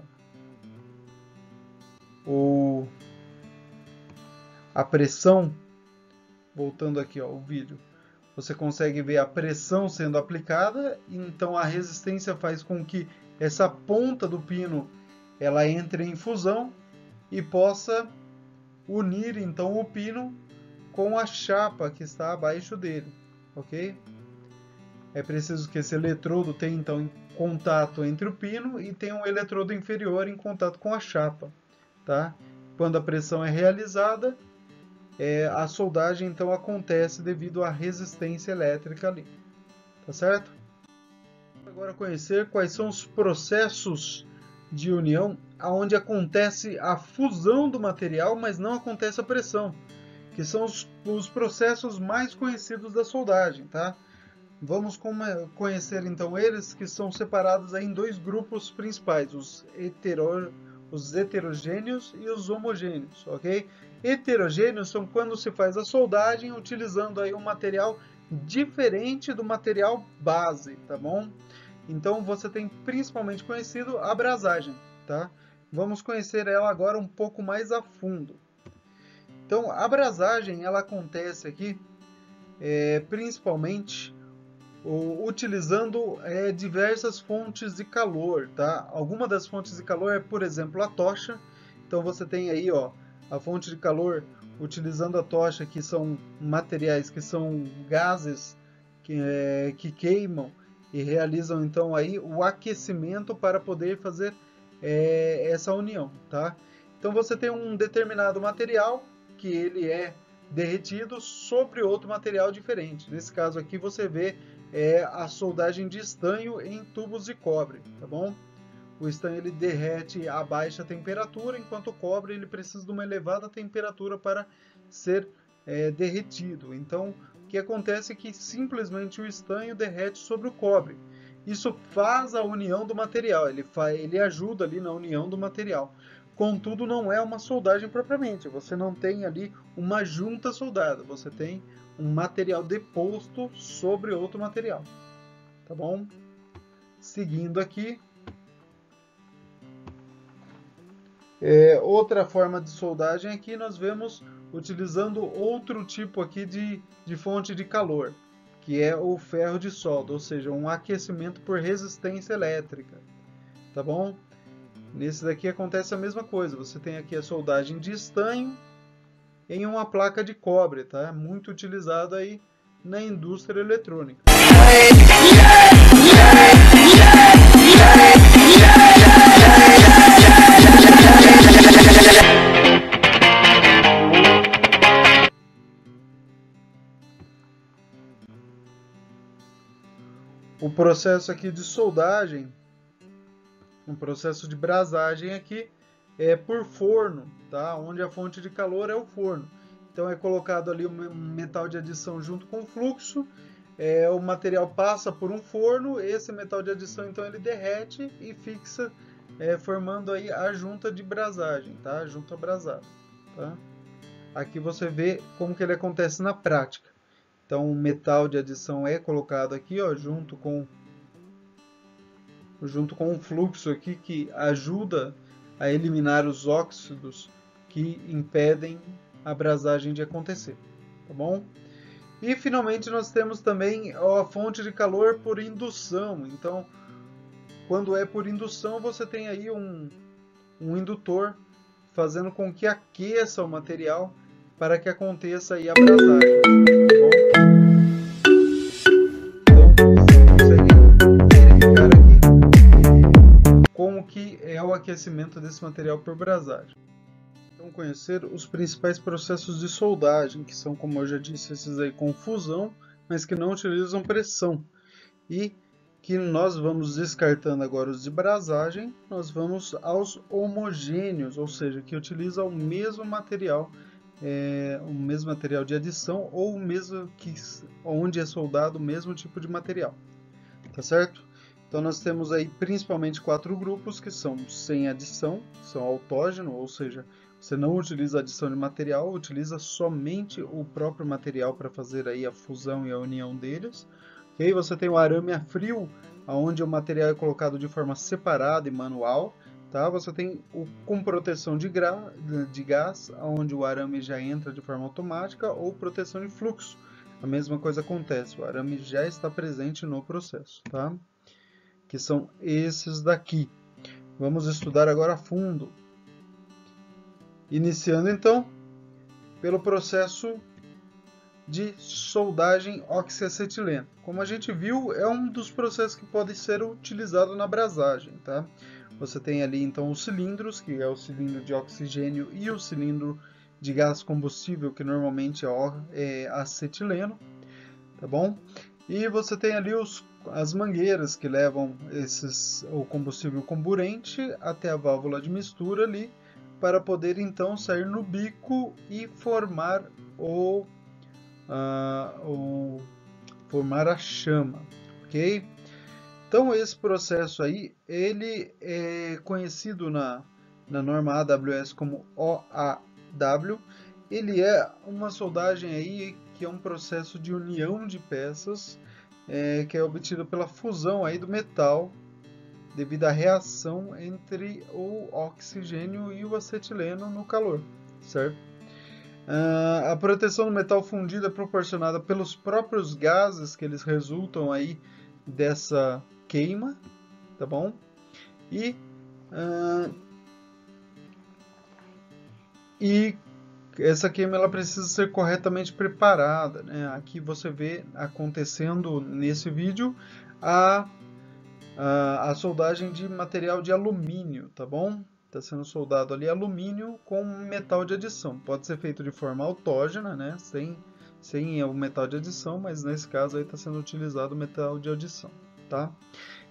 a pressão, voltando aqui, ó, o vídeo. Você consegue ver a pressão sendo aplicada, então a resistência faz com que essa ponta do pino ela entre em fusão e possa unir então o pino com a chapa que está abaixo dele, ok? É preciso que esse eletrodo tenha então contato entre o pino e tenha um eletrodo inferior em contato com a chapa, tá? Quando a pressão é realizada, a soldagem então acontece devido à resistência elétrica ali, tá certo? Agora conhecer quais são os processos de união onde acontece a fusão do material, mas não acontece a pressão, que são os processos mais conhecidos da soldagem, tá? Vamos conhecer então eles, que são separados aí em dois grupos principais, os heterogêneos e os homogêneos, ok? Heterogêneos são quando se faz a soldagem utilizando aí um material diferente do material base, tá bom? Então você tem principalmente conhecido a brasagem, tá? Vamos conhecer ela agora um pouco mais a fundo. Então a brasagem ela acontece aqui principalmente utilizando diversas fontes de calor, tá? Alguma das fontes de calor é, por exemplo, a tocha. Então você tem aí, ó, a fonte de calor utilizando a tocha, que são materiais, que são gases que queimam e realizam então aí o aquecimento para poder fazer essa união, tá? Então você tem um determinado material que ele é derretido sobre outro material diferente. Nesse caso aqui você vê a soldagem de estanho em tubos de cobre, tá bom? O estanho ele derrete a baixa temperatura, enquanto o cobre ele precisa de uma elevada temperatura para ser derretido. Então, o que acontece é que simplesmente o estanho derrete sobre o cobre. Isso faz a união do material, ele ajuda ali na união do material. Contudo, não é uma soldagem propriamente, você não tem ali uma junta soldada, você tem um material deposto sobre outro material, tá bom? Seguindo aqui, outra forma de soldagem aqui nós vemos utilizando outro tipo aqui de fonte de calor, que é o ferro de solda, ou seja, um aquecimento por resistência elétrica, tá bom? Nesse daqui acontece a mesma coisa, você tem aqui a soldagem de estanho em uma placa de cobre, tá? Muito utilizado aí na indústria eletrônica. O processo aqui de soldagem, um processo de brasagem aqui, é por forno, tá? Onde a fonte de calor é o forno. Então é colocado ali um metal de adição junto com o fluxo, o material passa por um forno, esse metal de adição então ele derrete e fixa, formando aí a junta de brasagem, tá? A junta brasada, tá? Aqui você vê como que ele acontece na prática. Então o metal de adição é colocado aqui, ó, junto com um fluxo aqui que ajuda a eliminar os óxidos que impedem a brasagem de acontecer, tá bom? E finalmente nós temos também a fonte de calor por indução. Então, quando é por indução, você tem aí um indutor fazendo com que aqueça o material para que aconteça aí a brasagem, tá bom? Então, você consegue verificar aqui como que é o aquecimento desse material por brasagem. Então, conhecer os principais processos de soldagem, que são, como eu já disse, esses aí com fusão, mas que não utilizam pressão. E que nós vamos descartando agora os de brasagem, nós vamos aos homogêneos, ou seja, que utilizam o mesmo material de adição ou o mesmo onde é soldado o mesmo tipo de material, tá certo? Então nós temos aí principalmente 4 grupos que são sem adição, são autógeno, ou seja, você não utiliza adição de material, utiliza somente o próprio material para fazer aí a fusão e a união deles. E aí você tem o arame a frio, onde o material é colocado de forma separada e manual. Tá? Você tem o com proteção de gás, onde o arame já entra de forma automática, ou proteção de fluxo. A mesma coisa acontece, o arame já está presente no processo, tá? Que são esses daqui. Vamos estudar agora a fundo. Iniciando então pelo processo de soldagem oxiacetileno. Como a gente viu, é um dos processos que pode ser utilizado na brasagem, tá? Você tem ali então os cilindros, que é o cilindro de oxigênio e o cilindro de gás combustível, que normalmente é acetileno, tá bom? E você tem ali as mangueiras que levam o combustível comburente até a válvula de mistura ali, para poder então sair no bico e formar formar a chama, ok? Então esse processo aí, ele é conhecido na norma AWS como OAW. Ele é uma soldagem aí que é um processo de união de peças que é obtido pela fusão aí do metal devido à reação entre o oxigênio e o acetileno no calor, certo? A proteção do metal fundido é proporcionada pelos próprios gases que eles resultam aí dessa queima, tá bom? E, e essa queima ela precisa ser corretamente preparada, né? Aqui você vê acontecendo nesse vídeo a soldagem de material de alumínio, tá bom? Está sendo soldado ali alumínio com metal de adição. Pode ser feito de forma autógena, né? Sem o metal de adição, mas nesse caso aí está sendo utilizado o metal de adição, tá?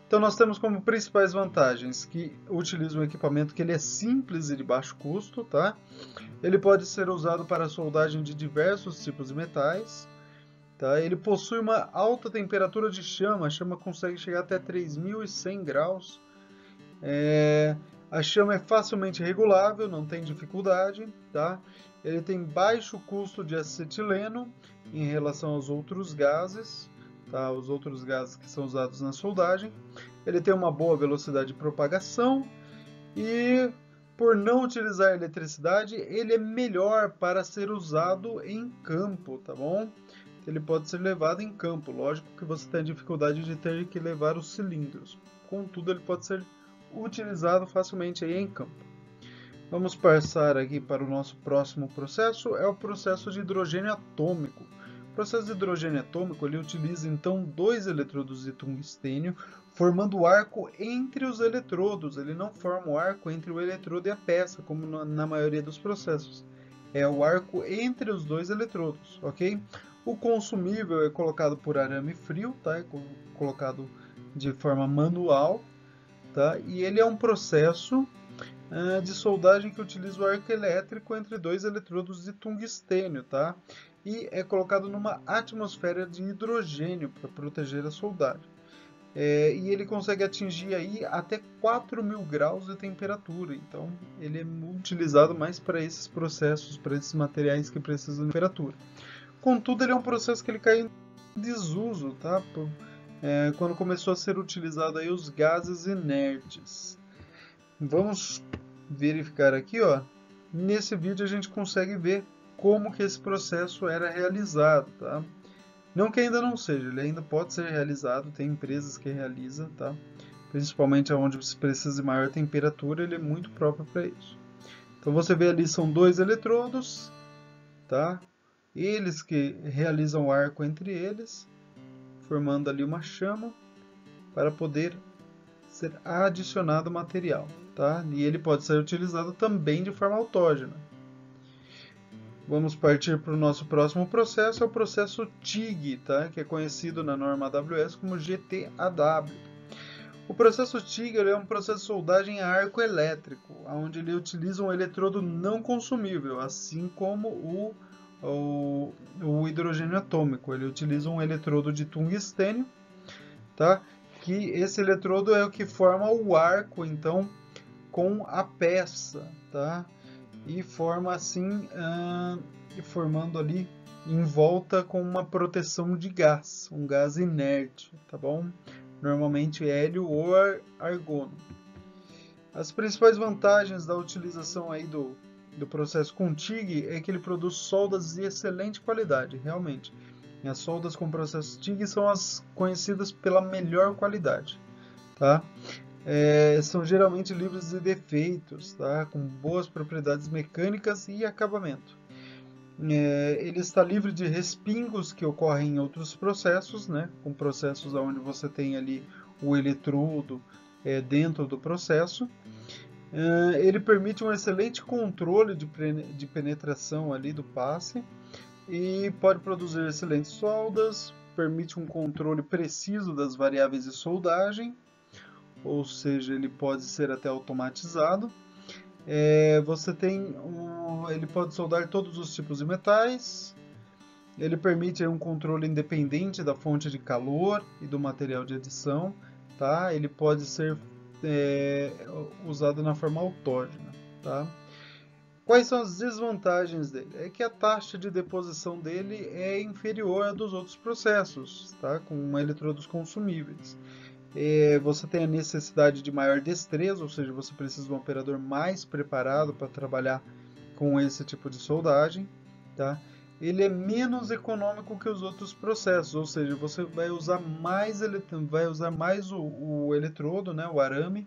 Então nós temos como principais vantagens que utiliza um equipamento que ele é simples e de baixo custo, tá? Ele pode ser usado para soldagem de diversos tipos de metais, tá? Ele possui uma alta temperatura de chama, a chama consegue chegar até 3.100 graus. A chama é facilmente regulável, não tem dificuldade, tá? Ele tem baixo custo de acetileno em relação aos outros gases, tá? Os outros gases que são usados na soldagem. Ele tem uma boa velocidade de propagação e, por não utilizar eletricidade, ele é melhor para ser usado em campo, tá bom? Ele pode ser levado em campo. Lógico que você tem a dificuldade de ter que levar os cilindros. Contudo, ele pode ser utilizado facilmente aí em campo. Vamos passar aqui para o nosso próximo processo, é o processo de hidrogênio atômico. O processo de hidrogênio atômico ele utiliza então 2 eletrodos de tungstênio formando o arco entre os eletrodos. Ele não forma o arco entre o eletrodo e a peça, como na maioria dos processos. É o arco entre os 2 eletrodos, ok? O consumível é colocado por arame frio, tá? É colocado de forma manual, tá? E ele é um processo de soldagem que utiliza o arco elétrico entre 2 eletrodos de tungstênio, tá? E é colocado numa atmosfera de hidrogênio para proteger a soldagem. E ele consegue atingir aí até 4.000 graus de temperatura, então ele é utilizado mais para esses processos, para esses materiais que precisam de temperatura. Contudo, ele é um processo que ele cai em desuso, tá? Quando começou a ser utilizado aí os gases inertes. Vamos verificar aqui, ó. Nesse vídeo a gente consegue ver como que esse processo era realizado, tá? Não que ainda não seja, ele ainda pode ser realizado, tem empresas que realizam, tá? Principalmente onde se precisa de maior temperatura, ele é muito próprio para isso. Então você vê ali são 2 eletrodos, tá? Eles que realizam o arco entre eles, formando ali uma chama para poder ser adicionado material, tá? E ele pode ser utilizado também de forma autógena. Vamos partir para o nosso próximo processo, é o processo TIG, tá? Que é conhecido na norma AWS como GTAW. O processo TIG é um processo de soldagem a arco elétrico, onde ele utiliza um eletrodo não consumível, assim como o hidrogênio atômico. Ele utiliza um eletrodo de tungstênio, tá? que esse eletrodo é o que forma o arco, então, com a peça, tá? E forma assim, formando ali em volta com uma proteção de gás, um gás inerte, tá bom? Normalmente hélio ou argono. As principais vantagens da utilização aí do processo com TIG é que ele produz soldas de excelente qualidade, realmente. E as soldas com processo TIG são as conhecidas pela melhor qualidade, tá? São geralmente livres de defeitos, tá? Com boas propriedades mecânicas e acabamento. Ele está livre de respingos que ocorrem em outros processos, né? Com processos onde você tem ali o eletrodo dentro do processo. Ele permite um excelente controle de penetração ali do passe e pode produzir excelentes soldas, permite um controle preciso das variáveis de soldagem, ou seja, ele pode ser até automatizado. Ele pode soldar todos os tipos de metais. Ele permite um controle independente da fonte de calor e do material de adição, tá? Ele pode ser usado na forma autógena, tá? Quais são as desvantagens dele? É que a taxa de deposição dele é inferior à dos outros processos, tá? Com eletrodos consumíveis. Você tem a necessidade de maior destreza, ou seja, você precisa de um operador mais preparado para trabalhar com esse tipo de soldagem, tá? Ele é menos econômico que os outros processos, ou seja, você vai usar mais o eletrodo, né, o arame,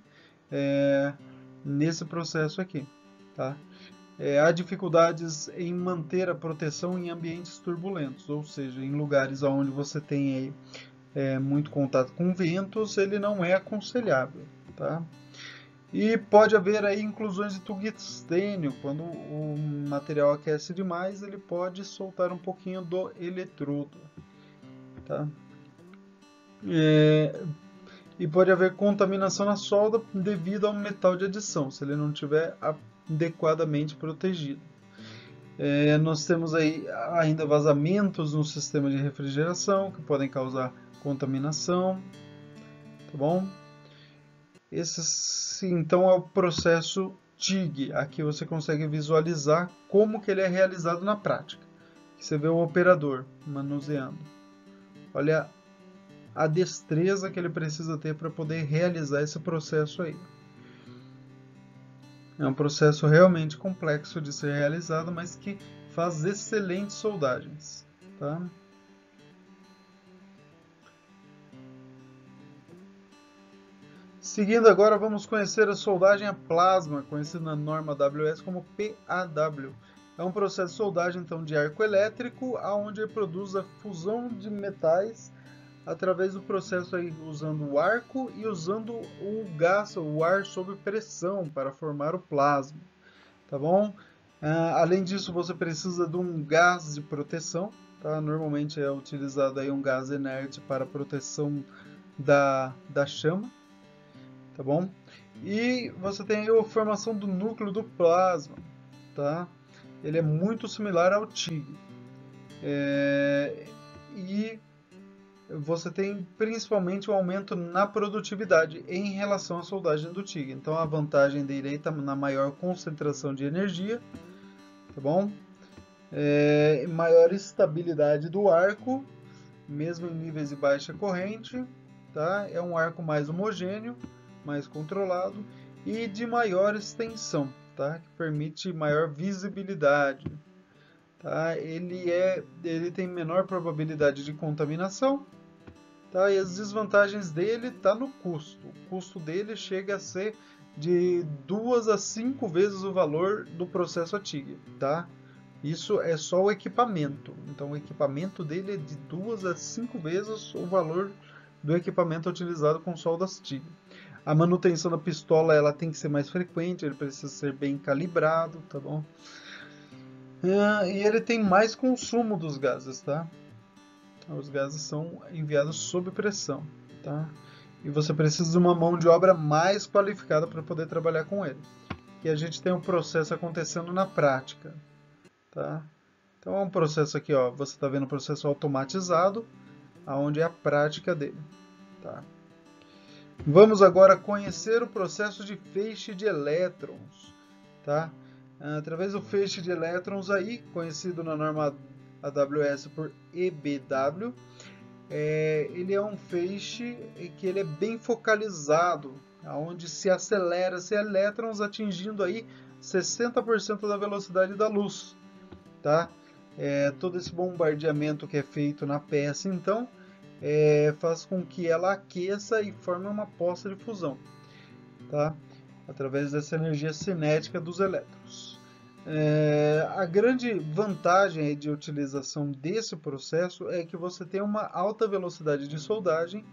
nesse processo aqui, tá? Há dificuldades em manter a proteção em ambientes turbulentos, ou seja, em lugares onde você tem aí muito contato com ventos, ele não é aconselhável, tá? E pode haver aí inclusões de tungstênio, quando o material aquece demais, ele pode soltar um pouquinho do eletrodo, tá? E pode haver contaminação na solda devido ao metal de adição, se ele não estiver adequadamente protegido. Nós temos aí ainda vazamentos no sistema de refrigeração que podem causar contaminação, tá bom? Esse então é o processo TIG. Aqui você consegue visualizar como que ele é realizado na prática. Você vê o operador manuseando. Olha a destreza que ele precisa ter para poder realizar esse processo aí. É um processo realmente complexo de ser realizado, mas que faz excelentes soldagens, tá? Seguindo agora, vamos conhecer a soldagem a plasma, conhecida na norma AWS como PAW. É um processo de soldagem então, de arco elétrico, onde ele produz a fusão de metais através do processo aí, usando o arco e usando o gás, o ar sob pressão para formar o plasma, tá bom? Além disso, você precisa de um gás de proteção, tá? Normalmente é utilizado aí um gás inerte para proteção da chama, tá bom? E você tem aí a formação do núcleo do plasma, tá? Ele é muito similar ao TIG. E você tem principalmente um aumento na produtividade em relação à soldagem do TIG. Então a vantagem dele aí está na maior concentração de energia, tá bom? Maior estabilidade do arco, mesmo em níveis de baixa corrente, tá? É um arco mais homogêneo, mais controlado e de maior extensão, tá? Que permite maior visibilidade, tá? Ele tem menor probabilidade de contaminação, tá? E as desvantagens dele tá no custo. O custo dele chega a ser de 2 a 5 vezes o valor do processo a TIG, tá? Isso é só o equipamento. Então o equipamento dele é de 2 a 5 vezes o valor do equipamento utilizado com soldas TIG. A manutenção da pistola ela tem que ser mais frequente, ele precisa ser bem calibrado, tá bom? E ele tem mais consumo dos gases, tá? Os gases são enviados sob pressão, tá? E você precisa de uma mão de obra mais qualificada para poder trabalhar com ele. E a gente tem um processo acontecendo na prática, tá? Então é um processo aqui, ó, você está vendo o processo automatizado, aonde é a prática dele, tá? Vamos agora conhecer o processo de feixe de elétrons, tá? Através do feixe de elétrons aí, conhecido na norma AWS por EBW, ele é um feixe que ele é bem focalizado, onde se acelera esse elétrons atingindo aí 60% da velocidade da luz, tá? Todo esse bombardeamento que é feito na peça, então, faz com que ela aqueça e forme uma poça de fusão, tá? Através dessa energia cinética dos elétrons. A grande vantagem de utilização desse processo é que você tem uma alta velocidade de soldagem,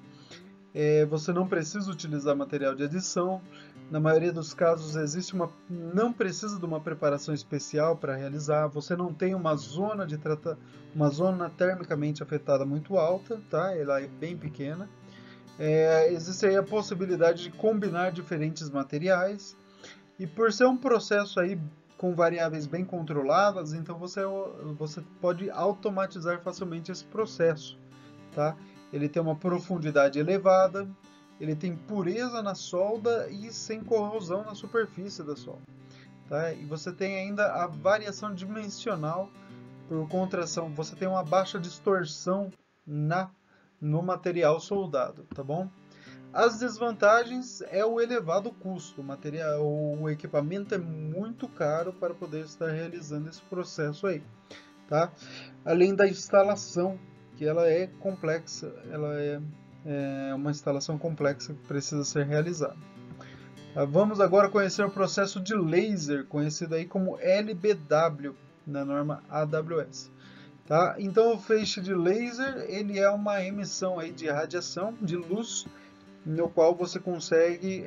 você não precisa utilizar material de adição, na maioria dos casos não precisa de uma preparação especial para realizar, você não tem uma zona termicamente afetada muito alta, tá? Ela é bem pequena. Existe aí a possibilidade de combinar diferentes materiais, e por ser um processo aí com variáveis bem controladas, então você pode automatizar facilmente esse processo, tá? Ele tem uma profundidade elevada, ele tem pureza na solda e sem corrosão na superfície da solda, tá? E você tem ainda a variação dimensional por contração, você tem uma baixa distorção no material soldado, tá bom? As desvantagens é o elevado custo. O equipamento é muito caro para poder estar realizando esse processo aí, tá? Além da instalação, que ela é complexa, ela é uma instalação complexa que precisa ser realizada. Tá? Vamos agora conhecer o processo de laser, conhecido aí como LBW, na norma AWS. Tá? Então, o feixe de laser ele é uma emissão aí de radiação de luz, no qual você consegue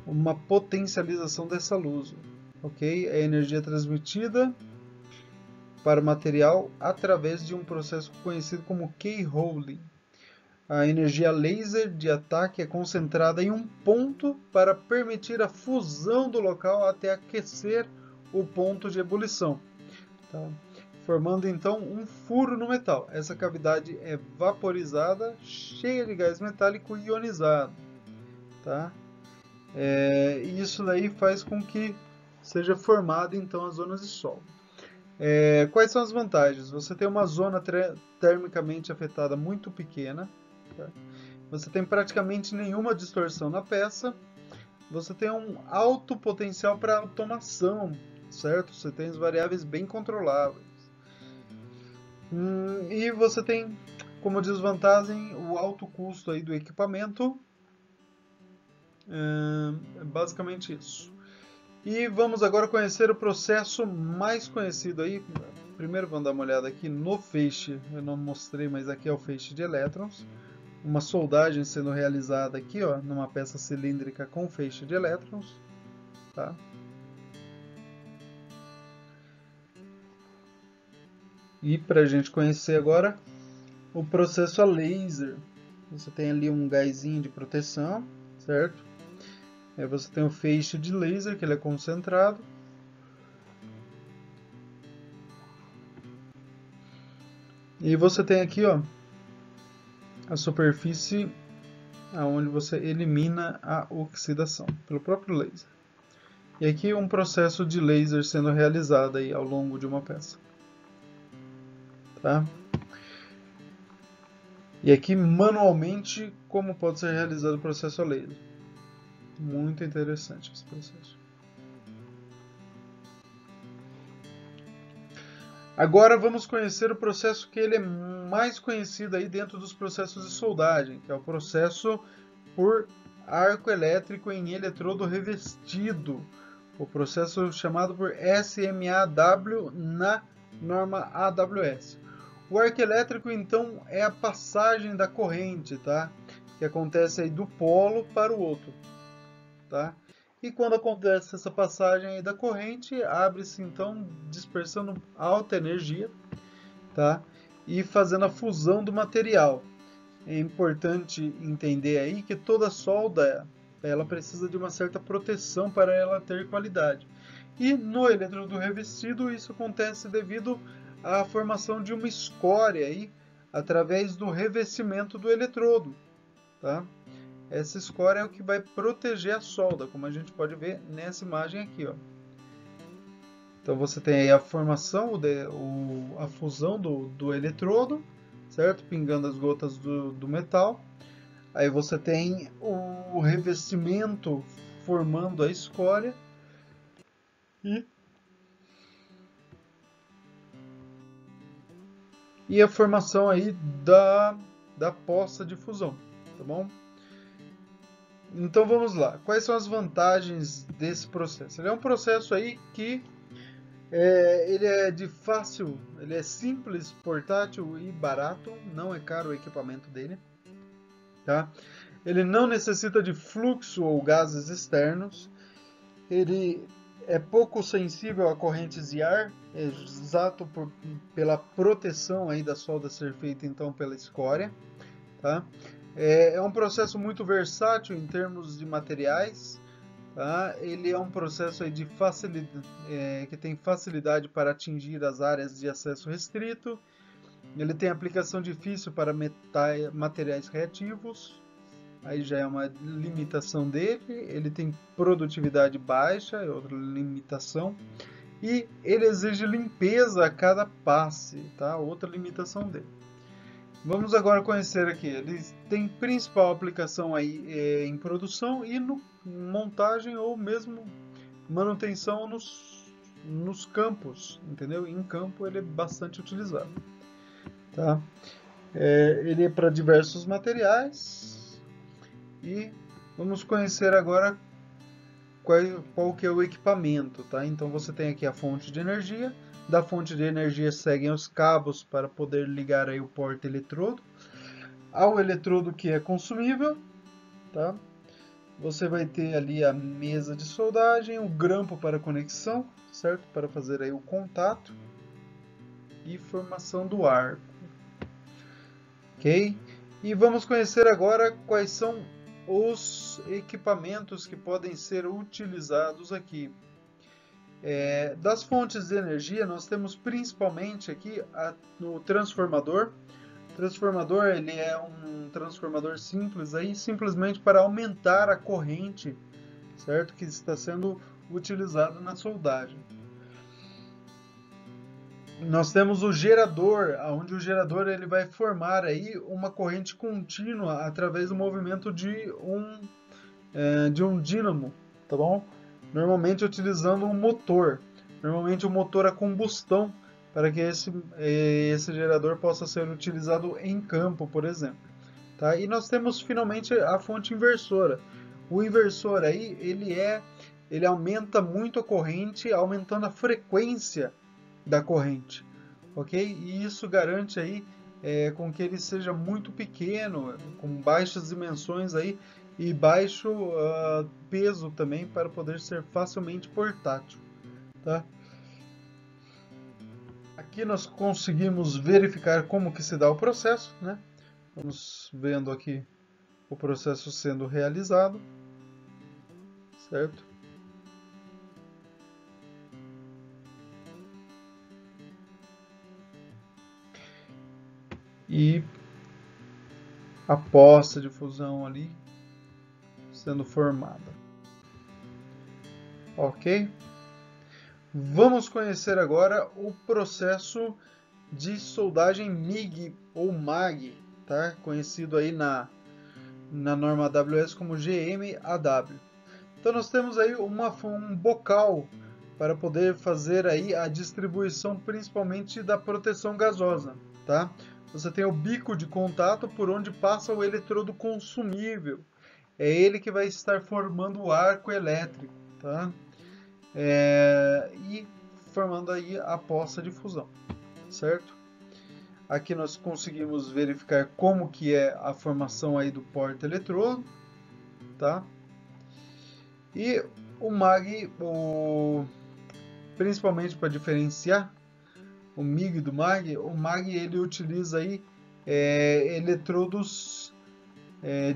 uma potencialização dessa luz, ok? É energia transmitida para o material através de um processo conhecido como keyholing. A energia laser de ataque é concentrada em um ponto para permitir a fusão do local até aquecer o ponto de ebulição, tá? Formando então um furo no metal. Essa cavidade é vaporizada, cheia de gás metálico ionizado, tá? Isso daí faz com que seja formada então as zonas de solda. Quais são as vantagens? Você tem uma zona termicamente afetada muito pequena, tá? Você tem praticamente nenhuma distorção na peça, você tem um alto potencial para automação, certo? Você tem as variáveis bem controláveis. E você tem como desvantagem o alto custo aí do equipamento. É basicamente isso. E vamos agora conhecer o processo mais conhecido aí. Primeiro vamos dar uma olhada aqui no feixe. Eu não mostrei, mas aqui é o feixe de elétrons. Uma soldagem sendo realizada aqui, ó, numa peça cilíndrica com feixe de elétrons, tá? E para a gente conhecer agora o processo a laser. Você tem ali um gásinho de proteção, certo? Aí você tem o feixe de laser, que ele é concentrado. E você tem aqui, ó, a superfície onde você elimina a oxidação pelo próprio laser. E aqui um processo de laser sendo realizado aí ao longo de uma peça, tá? E aqui manualmente como pode ser realizado o processo a laser. Muito interessante esse processo. Agora vamos conhecer o processo que ele é mais conhecido aí dentro dos processos de soldagem, que é o processo por arco elétrico em eletrodo revestido, o processo chamado por SMAW na norma AWS. O arco elétrico então é a passagem da corrente, tá? Que acontece aí do polo para o outro, tá? E quando acontece essa passagem aí da corrente, abre-se então dispersando alta energia, tá? E fazendo a fusão do material. É importante entender aí que toda solda ela precisa de uma certa proteção para ela ter qualidade. E no eletrodo revestido isso acontece devido à formação de uma escória aí através do revestimento do eletrodo, tá? Essa escória é o que vai proteger a solda, como a gente pode ver nessa imagem aqui, ó. Então você tem aí a formação, a fusão do eletrodo, certo? Pingando as gotas do metal. Aí você tem o revestimento formando a escória e a formação aí da poça de fusão, tá bom? Então vamos lá. Quais são as vantagens desse processo? Ele é um processo aí que ele é ele é simples, portátil e barato, não é caro o equipamento dele, tá? Ele não necessita de fluxo ou gases externos, ele é pouco sensível a correntes de ar, exato pela proteção aí da solda ser feita então pela escória, tá? É um processo muito versátil em termos de materiais, tá? Ele é um processo aí que tem facilidade para atingir as áreas de acesso restrito, ele tem aplicação difícil para materiais reativos, aí já é uma limitação dele. Ele tem produtividade baixa, é outra limitação. E ele exige limpeza a cada passe, tá? Outra limitação dele. Vamos agora conhecer aqui. Ele tem principal aplicação aí em produção e no montagem ou mesmo manutenção nos campos, entendeu? Em campo ele é bastante utilizado, tá? Ele é para diversos materiais. E vamos conhecer agora qual que é o equipamento, tá? Então você tem aqui a fonte de energia. Da fonte de energia seguem os cabos para poder ligar aí o porta-eletrodo ao eletrodo que é consumível, tá? Você vai ter ali a mesa de soldagem, o grampo para conexão, certo? Para fazer aí o contato e formação do arco, ok? E vamos conhecer agora quais são os equipamentos que podem ser utilizados aqui. Das fontes de energia, nós temos principalmente aqui o transformador. O transformador ele é um transformador simples, aí, simplesmente para aumentar a corrente, certo? Que está sendo utilizado na soldagem. Nós temos o gerador, onde o gerador ele vai formar aí uma corrente contínua através do movimento de um dínamo, tá bom? Normalmente utilizando um motor, normalmente um motor a combustão, para que esse gerador possa ser utilizado em campo, por exemplo. Tá? E nós temos finalmente a fonte inversora. O inversor aí, ele aumenta muito a corrente, aumentando a frequência da corrente, ok? E isso garante aí com que ele seja muito pequeno, com baixas dimensões aí e baixo peso também para poder ser facilmente portátil, tá? Aqui nós conseguimos verificar como que se dá o processo, né? Vamos vendo aqui o processo sendo realizado, certo? E a poça de fusão ali sendo formada. Ok? Vamos conhecer agora o processo de soldagem MIG ou MAG, tá? Conhecido aí na norma AWS como GM-AW. Então nós temos aí um bocal para poder fazer aí a distribuição principalmente da proteção gasosa, tá? Você tem o bico de contato por onde passa o eletrodo consumível. É ele que vai estar formando o arco elétrico, tá? E formando aí a poça de fusão, certo? Aqui nós conseguimos verificar como que é a formação aí do porta-eletrodo, tá? E o MAG, principalmente para diferenciar o MIG do MAG, o MAG ele utiliza aí eletrodos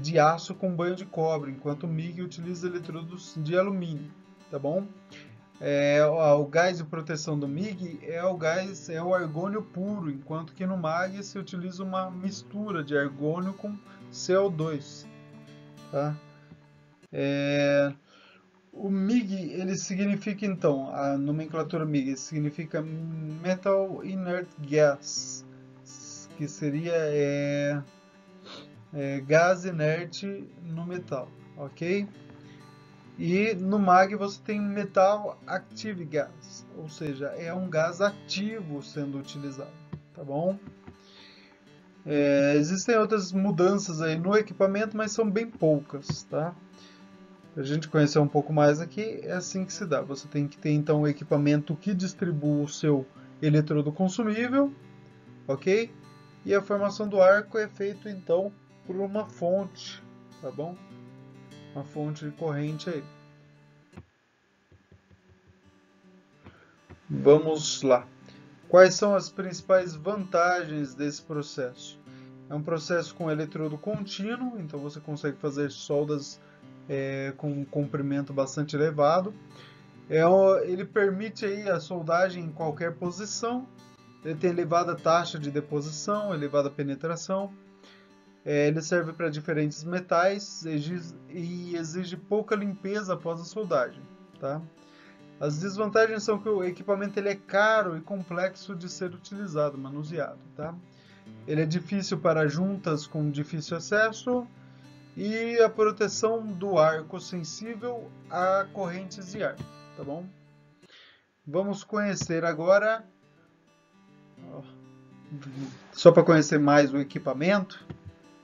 de aço com banho de cobre, enquanto o MIG utiliza eletrodos de alumínio, tá bom? O gás de proteção do MIG é o argônio puro, enquanto que no MAG se utiliza uma mistura de argônio com CO2, tá? O MIG, ele significa então, a nomenclatura MIG significa Metal Inert Gas, que seria gás inerte no metal, ok? E no MAG você tem Metal Active Gas, ou seja, é um gás ativo sendo utilizado, tá bom? Existem outras mudanças aí no equipamento, mas são bem poucas, tá? Para a gente conhecer um pouco mais aqui, é assim que se dá. Você tem que ter então um equipamento que distribua o seu eletrodo consumível, ok? E a formação do arco é feita então por uma fonte, tá bom? Uma fonte de corrente aí. Vamos lá. Quais são as principais vantagens desse processo? É um processo com eletrodo contínuo, então você consegue fazer soldas com um comprimento bastante elevado. Ele permite aí a soldagem em qualquer posição. Ele tem elevada taxa de deposição, elevada penetração. Ele serve para diferentes metais e exige pouca limpeza após a soldagem, tá? As desvantagens são que o equipamento ele é caro e complexo de ser utilizado, manuseado, tá? Ele é difícil para juntas com difícil acesso e a proteção do arco sensível a correntes de ar, tá bom? Vamos conhecer agora, só para conhecer mais o equipamento,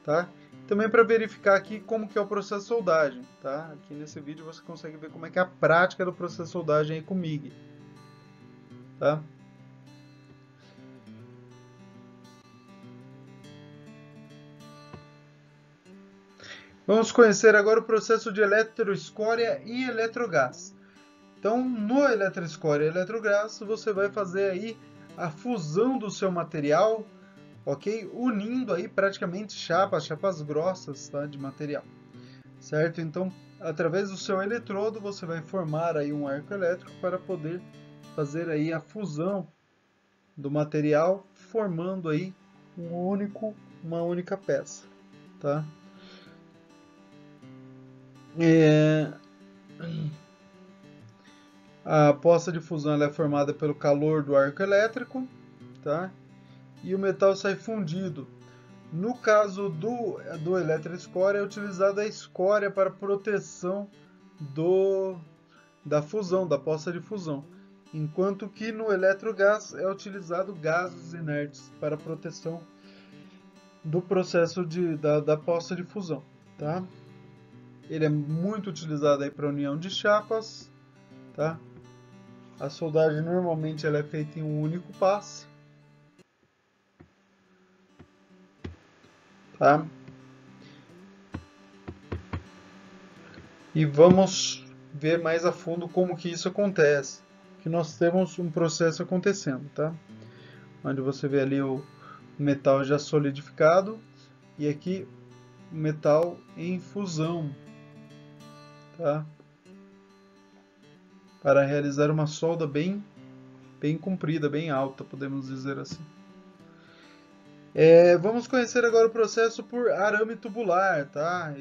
tá? Também para verificar aqui como que é o processo de soldagem, tá? Aqui nesse vídeo você consegue ver como é que é a prática do processo de soldagem aí com MIG, tá? Vamos conhecer agora o processo de eletroescória e eletrogás. Então, no eletroescória e eletrogás, você vai fazer aí a fusão do seu material, ok? Unindo aí praticamente chapas grossas, tá? De material, certo? Então, através do seu eletrodo, você vai formar aí um arco elétrico para poder fazer aí a fusão do material, formando aí uma única peça, tá? A poça de fusão ela é formada pelo calor do arco elétrico, tá? E o metal sai fundido. No caso do eletroescória, é utilizada a escória para proteção da fusão, da poça de fusão. Enquanto que no eletrogás é utilizado gases inertes para proteção do processo da poça de fusão, tá? Ele é muito utilizado para união de chapas, tá? A soldagem normalmente ela é feita em um único passe, tá? E vamos ver mais a fundo como que isso acontece. Que nós temos um processo acontecendo, tá? Onde você vê ali o metal já solidificado e aqui o metal em fusão, tá? Para realizar uma solda bem comprida, bem alta, podemos dizer assim. Vamos conhecer agora o processo por arame tubular, tá?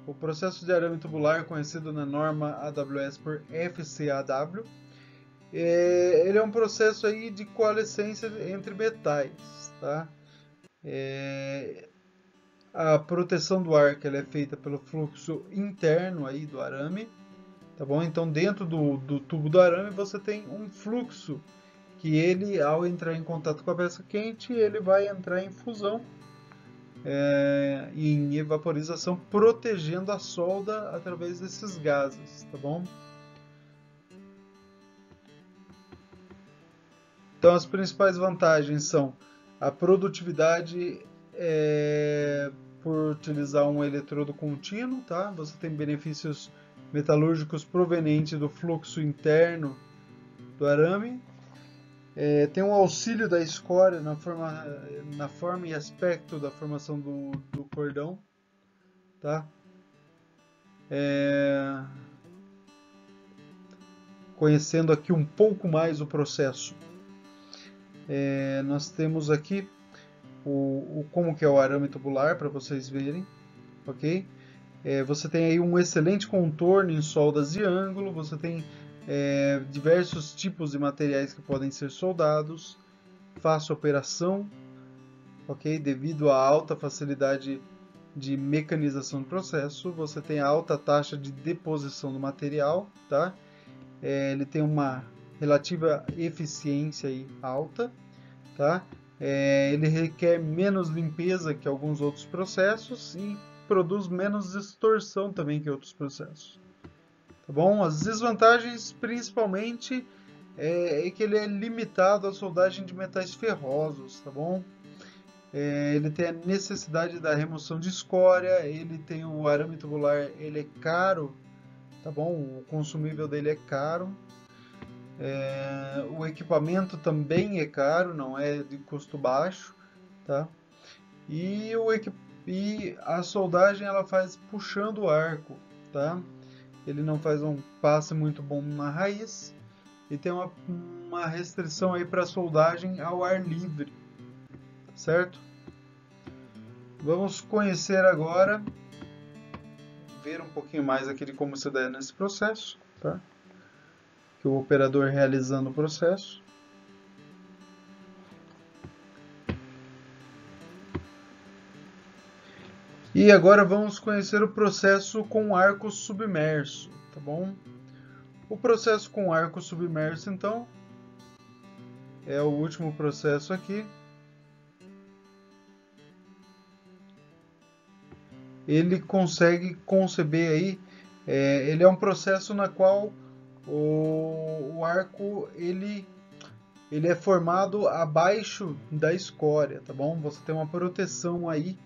O processo de arame tubular, conhecido na norma AWS por FCAW, ele é um processo aí de coalescência entre metais, tá? A proteção do arco ela é feita pelo fluxo interno aí do arame, tá bom? Então dentro do tubo do arame você tem um fluxo que ele, ao entrar em contato com a peça quente, ele vai entrar em fusão, em evaporização, protegendo a solda através desses gases, tá bom? Então as principais vantagens são a produtividade por utilizar um eletrodo contínuo, tá? Você tem benefícios metalúrgicos provenientes do fluxo interno do arame. Tem um auxílio da escória na forma e aspecto da formação do cordão, tá? Conhecendo aqui um pouco mais o processo, nós temos aqui como que é o arame tubular para vocês verem, ok? Você tem aí um excelente contorno em soldas de ângulo, você tem diversos tipos de materiais que podem ser soldados, fácil operação, ok? Devido à alta facilidade de mecanização do processo, você tem a alta taxa de deposição do material, tá? Ele tem uma relativa eficiência aí alta, tá? Ele requer menos limpeza que alguns outros processos e produz menos distorção também que outros processos. Tá bom? As desvantagens principalmente é que ele é limitado à soldagem de metais ferrosos, tá bom? Ele tem a necessidade da remoção de escória, ele tem o arame tubular, ele é caro, tá bom? O consumível dele é caro. O equipamento também é caro, não é de custo baixo, tá? E, e a soldagem ela faz puxando o arco, tá? Ele não faz um passe muito bom na raiz e tem uma restrição aí para soldagem ao ar livre, certo? Vamos conhecer agora, ver um pouquinho mais aqui de como se dá nesse processo, tá? Que o operador realizando o processo. E agora vamos conhecer o processo com arco submerso, tá bom? O processo com arco submerso, então, é o último processo aqui. Ele consegue conceber aí, ele é um processo na qual o arco ele é formado abaixo da escória, tá bom? Você tem uma proteção aí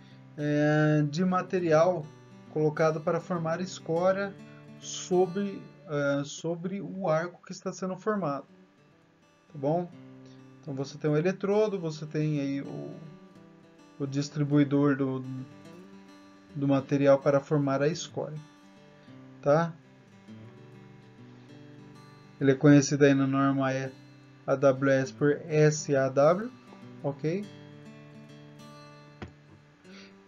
de material colocado para formar escória sobre o arco que está sendo formado, tá bom? Então você tem o eletrodo, você tem aí o distribuidor do material para formar a escória, tá? Ele é conhecido aí na norma AWS por SAW, ok?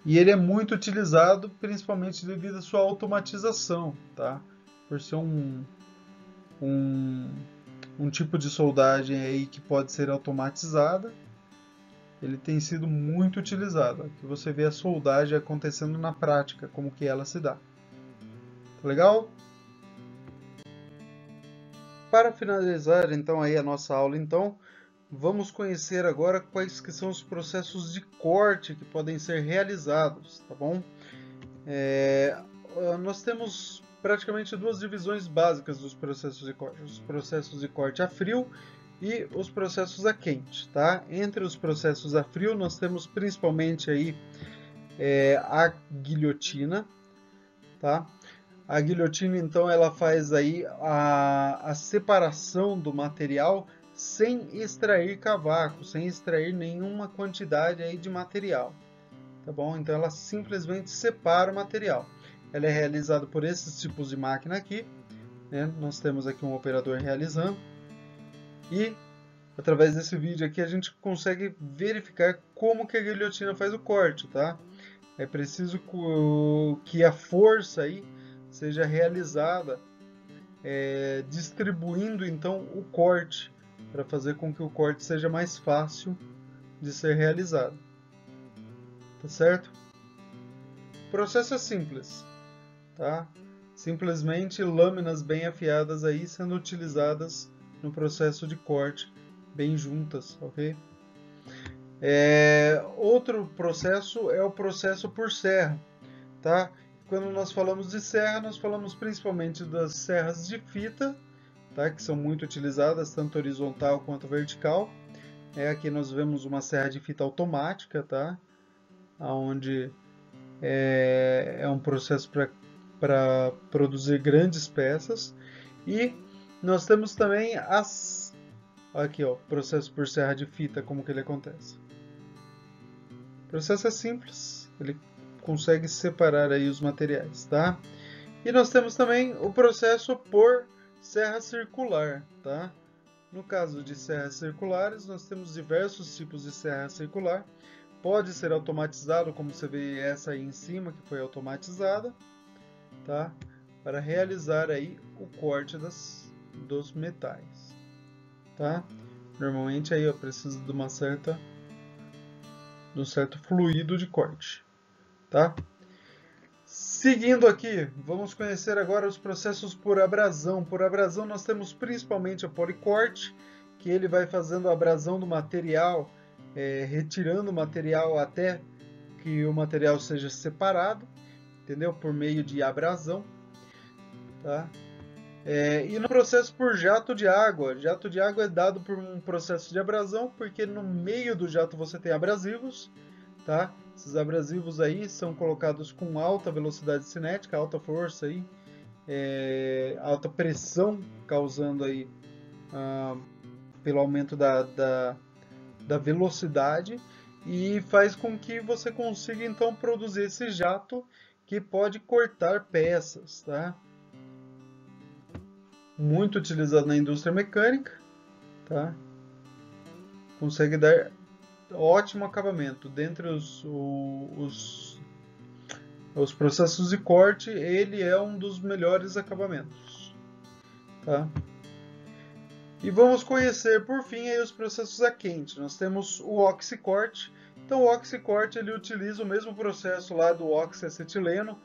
E ele é muito utilizado principalmente devido à sua automatização, tá? Por ser um tipo de soldagem aí que pode ser automatizada, ele tem sido muito utilizado. Aqui você vê a soldagem acontecendo na prática, como que ela se dá. Tá legal? Para finalizar então aí a nossa aula, então, vamos conhecer agora quais que são os processos de corte que podem ser realizados, tá bom? Nós temos praticamente duas divisões básicas dos processos de corte: os processos de corte a frio e os processos a quente, tá? Entre os processos a frio nós temos principalmente aí a guilhotina, tá? A guilhotina então ela faz aí a separação do material sem extrair cavaco, sem extrair nenhuma quantidade aí de material, tá bom? Então ela simplesmente separa o material. Ela é realizada por esses tipos de máquina aqui, né? Nós temos aqui um operador realizando e através desse vídeo aqui a gente consegue verificar como que a guilhotina faz o corte, tá? É preciso que a força aí seja realizada distribuindo então o corte para fazer com que o corte seja mais fácil de ser realizado, tá certo? O processo é simples, tá? Simplesmente lâminas bem afiadas aí sendo utilizadas no processo de corte bem juntas, ok? Outro processo é o processo por serra, tá? Quando nós falamos de serra, nós falamos principalmente das serras de fita, tá? Que são muito utilizadas, tanto horizontal quanto vertical. Aqui nós vemos uma serra de fita automática, tá? Onde é um processo para produzir grandes peças. E nós temos também aqui, ó, processo por serra de fita, como que ele acontece. O processo é simples, ele consegue separar aí os materiais, tá? E nós temos também o processo por serra circular, tá? No caso de serras circulares, nós temos diversos tipos de serra circular. Pode ser automatizado, como você vê essa aí em cima, que foi automatizada, tá? Para realizar aí o corte dos metais, tá? Normalmente aí eu preciso de um certo fluido de corte, tá? Seguindo aqui, vamos conhecer agora os processos por abrasão. Por abrasão nós temos principalmente a policorte, que ele vai fazendo a abrasão do material, retirando o material até que o material seja separado, entendeu? Por meio de abrasão, tá? E no processo por jato de água. Jato de água é dado por um processo de abrasão, porque no meio do jato você tem abrasivos, tá? Esses abrasivos aí são colocados com alta velocidade cinética, alta força aí, alta pressão, causando aí pelo aumento da velocidade, e faz com que você consiga então produzir esse jato que pode cortar peças, tá? Muito utilizado na indústria mecânica, tá? Consegue dar ótimo acabamento. Dentre os processos de corte, ele é um dos melhores acabamentos, tá? E vamos conhecer, por fim, aí os processos a quente. Nós temos o oxicorte. Então, o oxicorte ele utiliza o mesmo processo lá do oxiacetileno,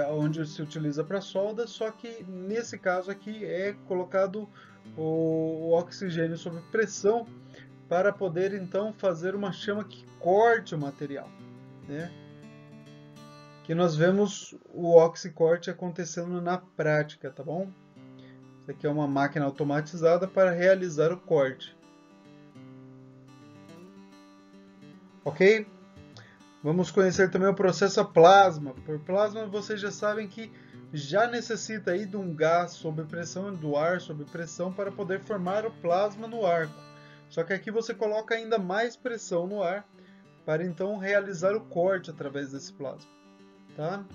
onde se utiliza para solda, só que nesse caso aqui é colocado o oxigênio sob pressão para poder então fazer uma chama que corte o material, né? Que nós vemos o oxicorte acontecendo na prática, tá bom? Isso aqui é uma máquina automatizada para realizar o corte. Ok? Vamos conhecer também o processo a plasma. Por plasma, vocês já sabem que já necessita aí de um gás sob pressão, do ar sob pressão, para poder formar o plasma no arco. Só que aqui você coloca ainda mais pressão no ar para então realizar o corte através desse plasma, tá?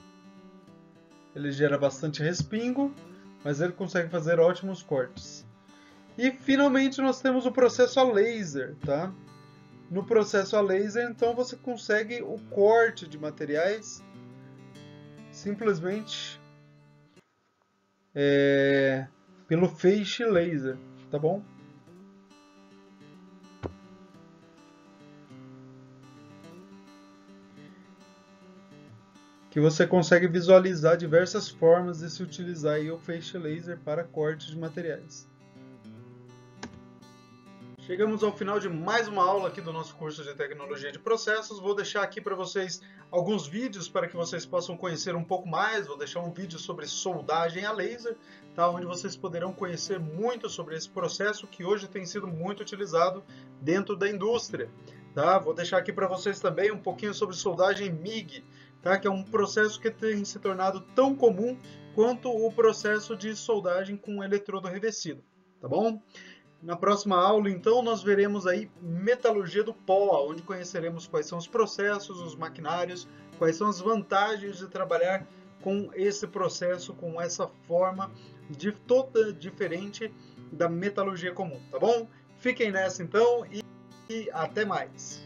Ele gera bastante respingo, mas ele consegue fazer ótimos cortes. E finalmente nós temos o processo a laser, tá? No processo a laser, então você consegue o corte de materiais simplesmente pelo feixe laser, tá bom? Que você consegue visualizar diversas formas de se utilizar aí o feixe laser para corte de materiais. Chegamos ao final de mais uma aula aqui do nosso curso de Tecnologia de Processos. Vou deixar aqui para vocês alguns vídeos para que vocês possam conhecer um pouco mais. Vou deixar um vídeo sobre soldagem a laser, tá? Onde vocês poderão conhecer muito sobre esse processo que hoje tem sido muito utilizado dentro da indústria, tá? Vou deixar aqui para vocês também um pouquinho sobre soldagem MIG, tá? Que é um processo que tem se tornado tão comum quanto o processo de soldagem com eletrodo revestido, tá bom? Na próxima aula, então, nós veremos aí metalurgia do pó, onde conheceremos quais são os processos, os maquinários, quais são as vantagens de trabalhar com esse processo, com essa forma toda diferente da metalurgia comum, tá bom? Fiquem nessa então e até mais!